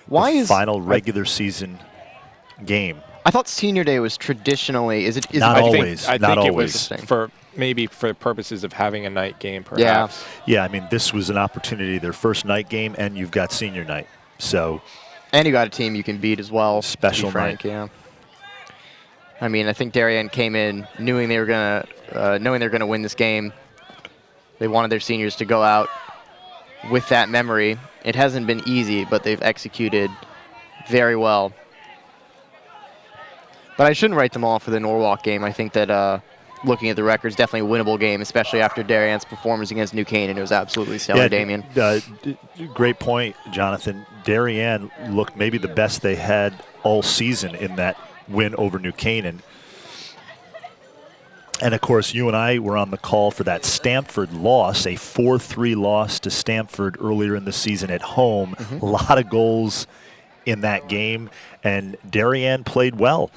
Why the is final regular season game? I thought Senior Day was traditionally. Is it? Not it always. I not think it always. was for maybe for purposes of having a night game, perhaps. Yeah, I mean, this was an opportunity, their first night game, and you've got senior night. So, and you got a team you can beat as well. Special Frank, night. Yeah. I mean, I think Darien came in knowing they were gonna win this game. They wanted their seniors to go out with that memory. It hasn't been easy, but they've executed very well. But I shouldn't write them off for the Norwalk game. I think that looking at the records, definitely a winnable game, especially after Darien's performance against New Canaan. It was absolutely stellar, Damien. Great point, Jonathan. Darien looked maybe the best they had all season in that win over New Canaan. And, of course, you and I were on the call for that Stamford loss, a 4-3 loss to Stamford earlier in the season at home. A lot of goals in that game, and Darien played well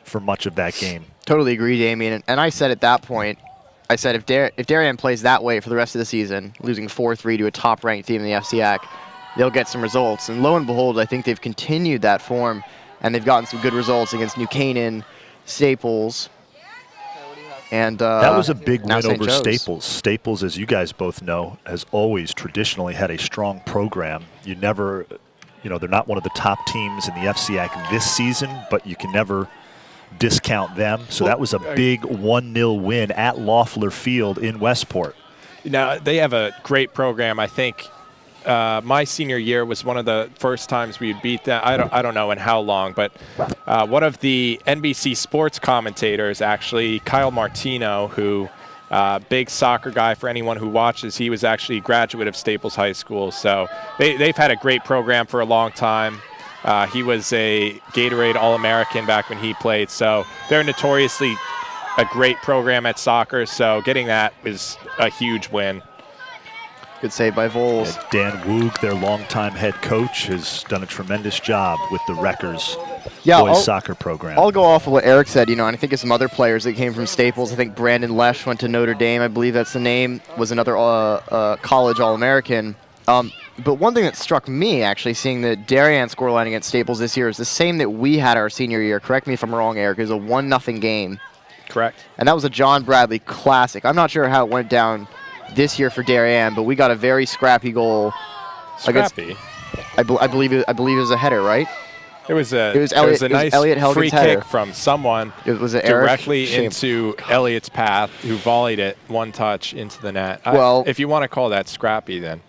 for much of that game. Totally agree, Damien. And I said at that point, I said if Darien plays that way for the rest of the season, losing 4-3 to a top-ranked team in the FCAC, they'll get some results. And lo and behold, I think they've continued that form, and they've gotten some good results against New Canaan, Staples, and that was a big win over Joe's. Staples. Staples, as you guys both know, has always traditionally had a strong program. You never, they're not one of the top teams in the FCAC this season, but you can never discount them. So that was a big 1-0 win at Loeffler Field in Westport. Now, they have a great program. I think my senior year was one of the first times we beat them. I don't know in how long, but one of the NBC sports commentators, actually, Kyle Martino, who Big soccer guy for anyone who watches. He was actually a graduate of Staples High School. So they've had a great program for a long time. He was a Gatorade All-American back when he played. So they're notoriously a great program at soccer. So getting that is a huge win. Good save by Voles. Dan Woog, their longtime head coach, has done a tremendous job with the Wreckers boys soccer program. I'll go off of what Eric said, and I think of some other players that came from Staples. I think Brandon Lesh went to Notre Dame. I believe that's the name, was another college All-American. But one thing that struck me, actually, seeing the Darien scoreline against Staples this year is the same that we had our senior year. Correct me if I'm wrong, Eric. It was a 1-0 game. Correct. And that was a John Bradley classic. I'm not sure how it went down this year for Darien, but we got a very scrappy goal. Scrappy? I believe it was a header, right? It was a nice free kick from someone directly into Elliot's path, who volleyed it one touch into the net. Well, if you want to call that scrappy, then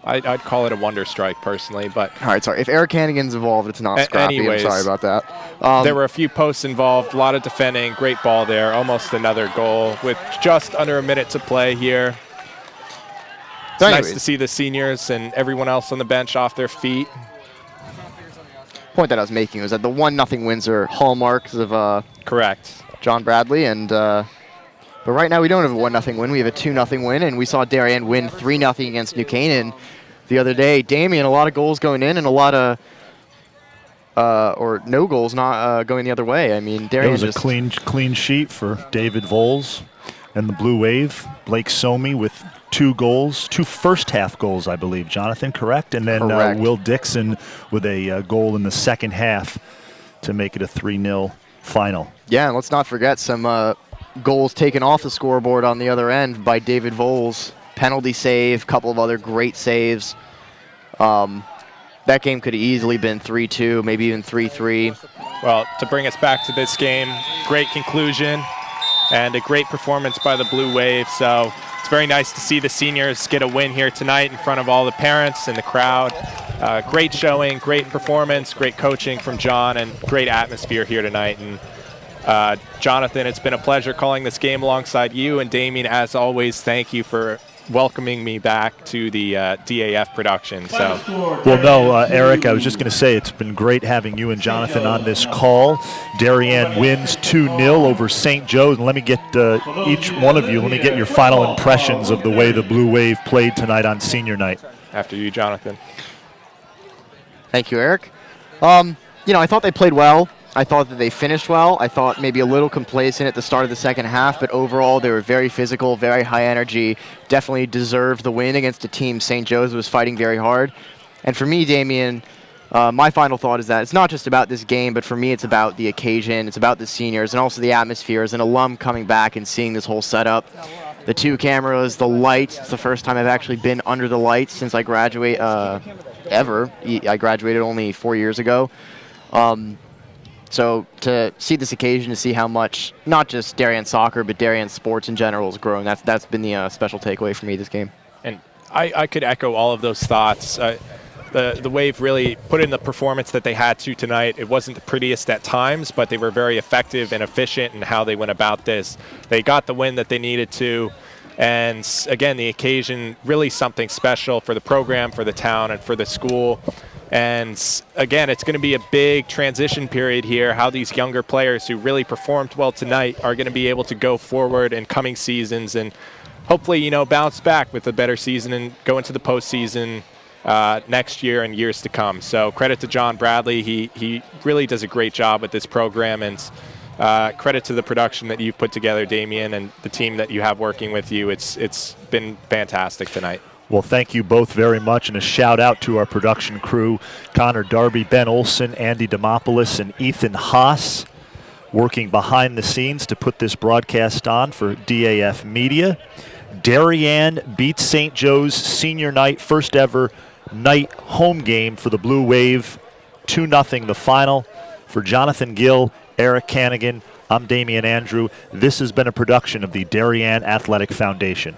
I'd call it a wonder strike personally. But all right, sorry. If Eric Hannigan's involved, it's not scrappy. Anyways, I'm sorry about that. There were a few posts involved, a lot of defending, great ball there, almost another goal with just under a minute to play here. It's nice to see the seniors and everyone else on the bench off their feet. Point that I was making was that the 1-0 wins are hallmarks of correct John Bradley, and but right now we don't have a 1-0 win. We have a 2-0 win, and we saw Darien win 3-0 against New Canaan the other day. Damien, a lot of goals going in and a lot of or no goals not going the other way. I mean, Darien was a clean sheet for David Voles and the Blue Wave. Blake Somi with 2 goals, 2 first-half goals, I believe. Jonathan, correct? And then Will Dixon with a goal in the second half to make it a 3-0 final. Yeah, and let's not forget some goals taken off the scoreboard on the other end by David Voles. Penalty save, couple of other great saves. That game could have easily been 3-2, maybe even 3-3. Well, to bring us back to this game, great conclusion and a great performance by the Blue Wave. So it's very nice to see the seniors get a win here tonight in front of all the parents and the crowd. Great showing, great performance, great coaching from John, and great atmosphere here tonight. And Jonathan, it's been a pleasure calling this game alongside you. And Damien, as always, thank you for welcoming me back to the DAF production. So, well, no, Eric, I was just going to say it's been great having you and Jonathan on this call. Darien wins 2-0 over St. Joe's. And let me get each one of you, let me get your final impressions of the way the Blue Wave played tonight on senior night. After you, Jonathan. Thank you, Eric. I thought they played well. I thought that they finished well. I thought maybe a little complacent at the start of the second half, but overall they were very physical, very high energy, definitely deserved the win against a team St. Joe's was fighting very hard. And for me, Damien, my final thought is that it's not just about this game, but for me it's about the occasion, it's about the seniors, and also the atmosphere. As an alum coming back and seeing this whole setup, the 2 cameras, the lights. It's the first time I've actually been under the lights since I graduate, ever. I graduated only 4 years ago. So to see this occasion, to see how much, not just Darien soccer, but Darien sports in general has grown, that's been the special takeaway for me this game. And I could echo all of those thoughts. The Wave really put in the performance that they had to tonight. It wasn't the prettiest at times, but they were very effective and efficient in how they went about this. They got the win that they needed to. And again, the occasion, really something special for the program, for the town, and for the school. And again, it's going to be a big transition period here, how these younger players who really performed well tonight are going to be able to go forward in coming seasons and hopefully, bounce back with a better season and go into the postseason next year and years to come. So credit to John Bradley. He really does a great job with this program, and credit to the production that you've put together, Damien, and the team that you have working with you. It's been fantastic tonight. Well, thank you both very much, and a shout out to our production crew, Connor Darby, Ben Olson, Andy Demopoulos, and Ethan Haas, working behind the scenes to put this broadcast on for DAF Media. Darien beats St. Joe's senior night, first ever night home game for the Blue Wave, 2-0 the final. For Jonathan Gill, Eric Hannigan, I'm Damian Andrew. This has been a production of the Darien Athletic Foundation.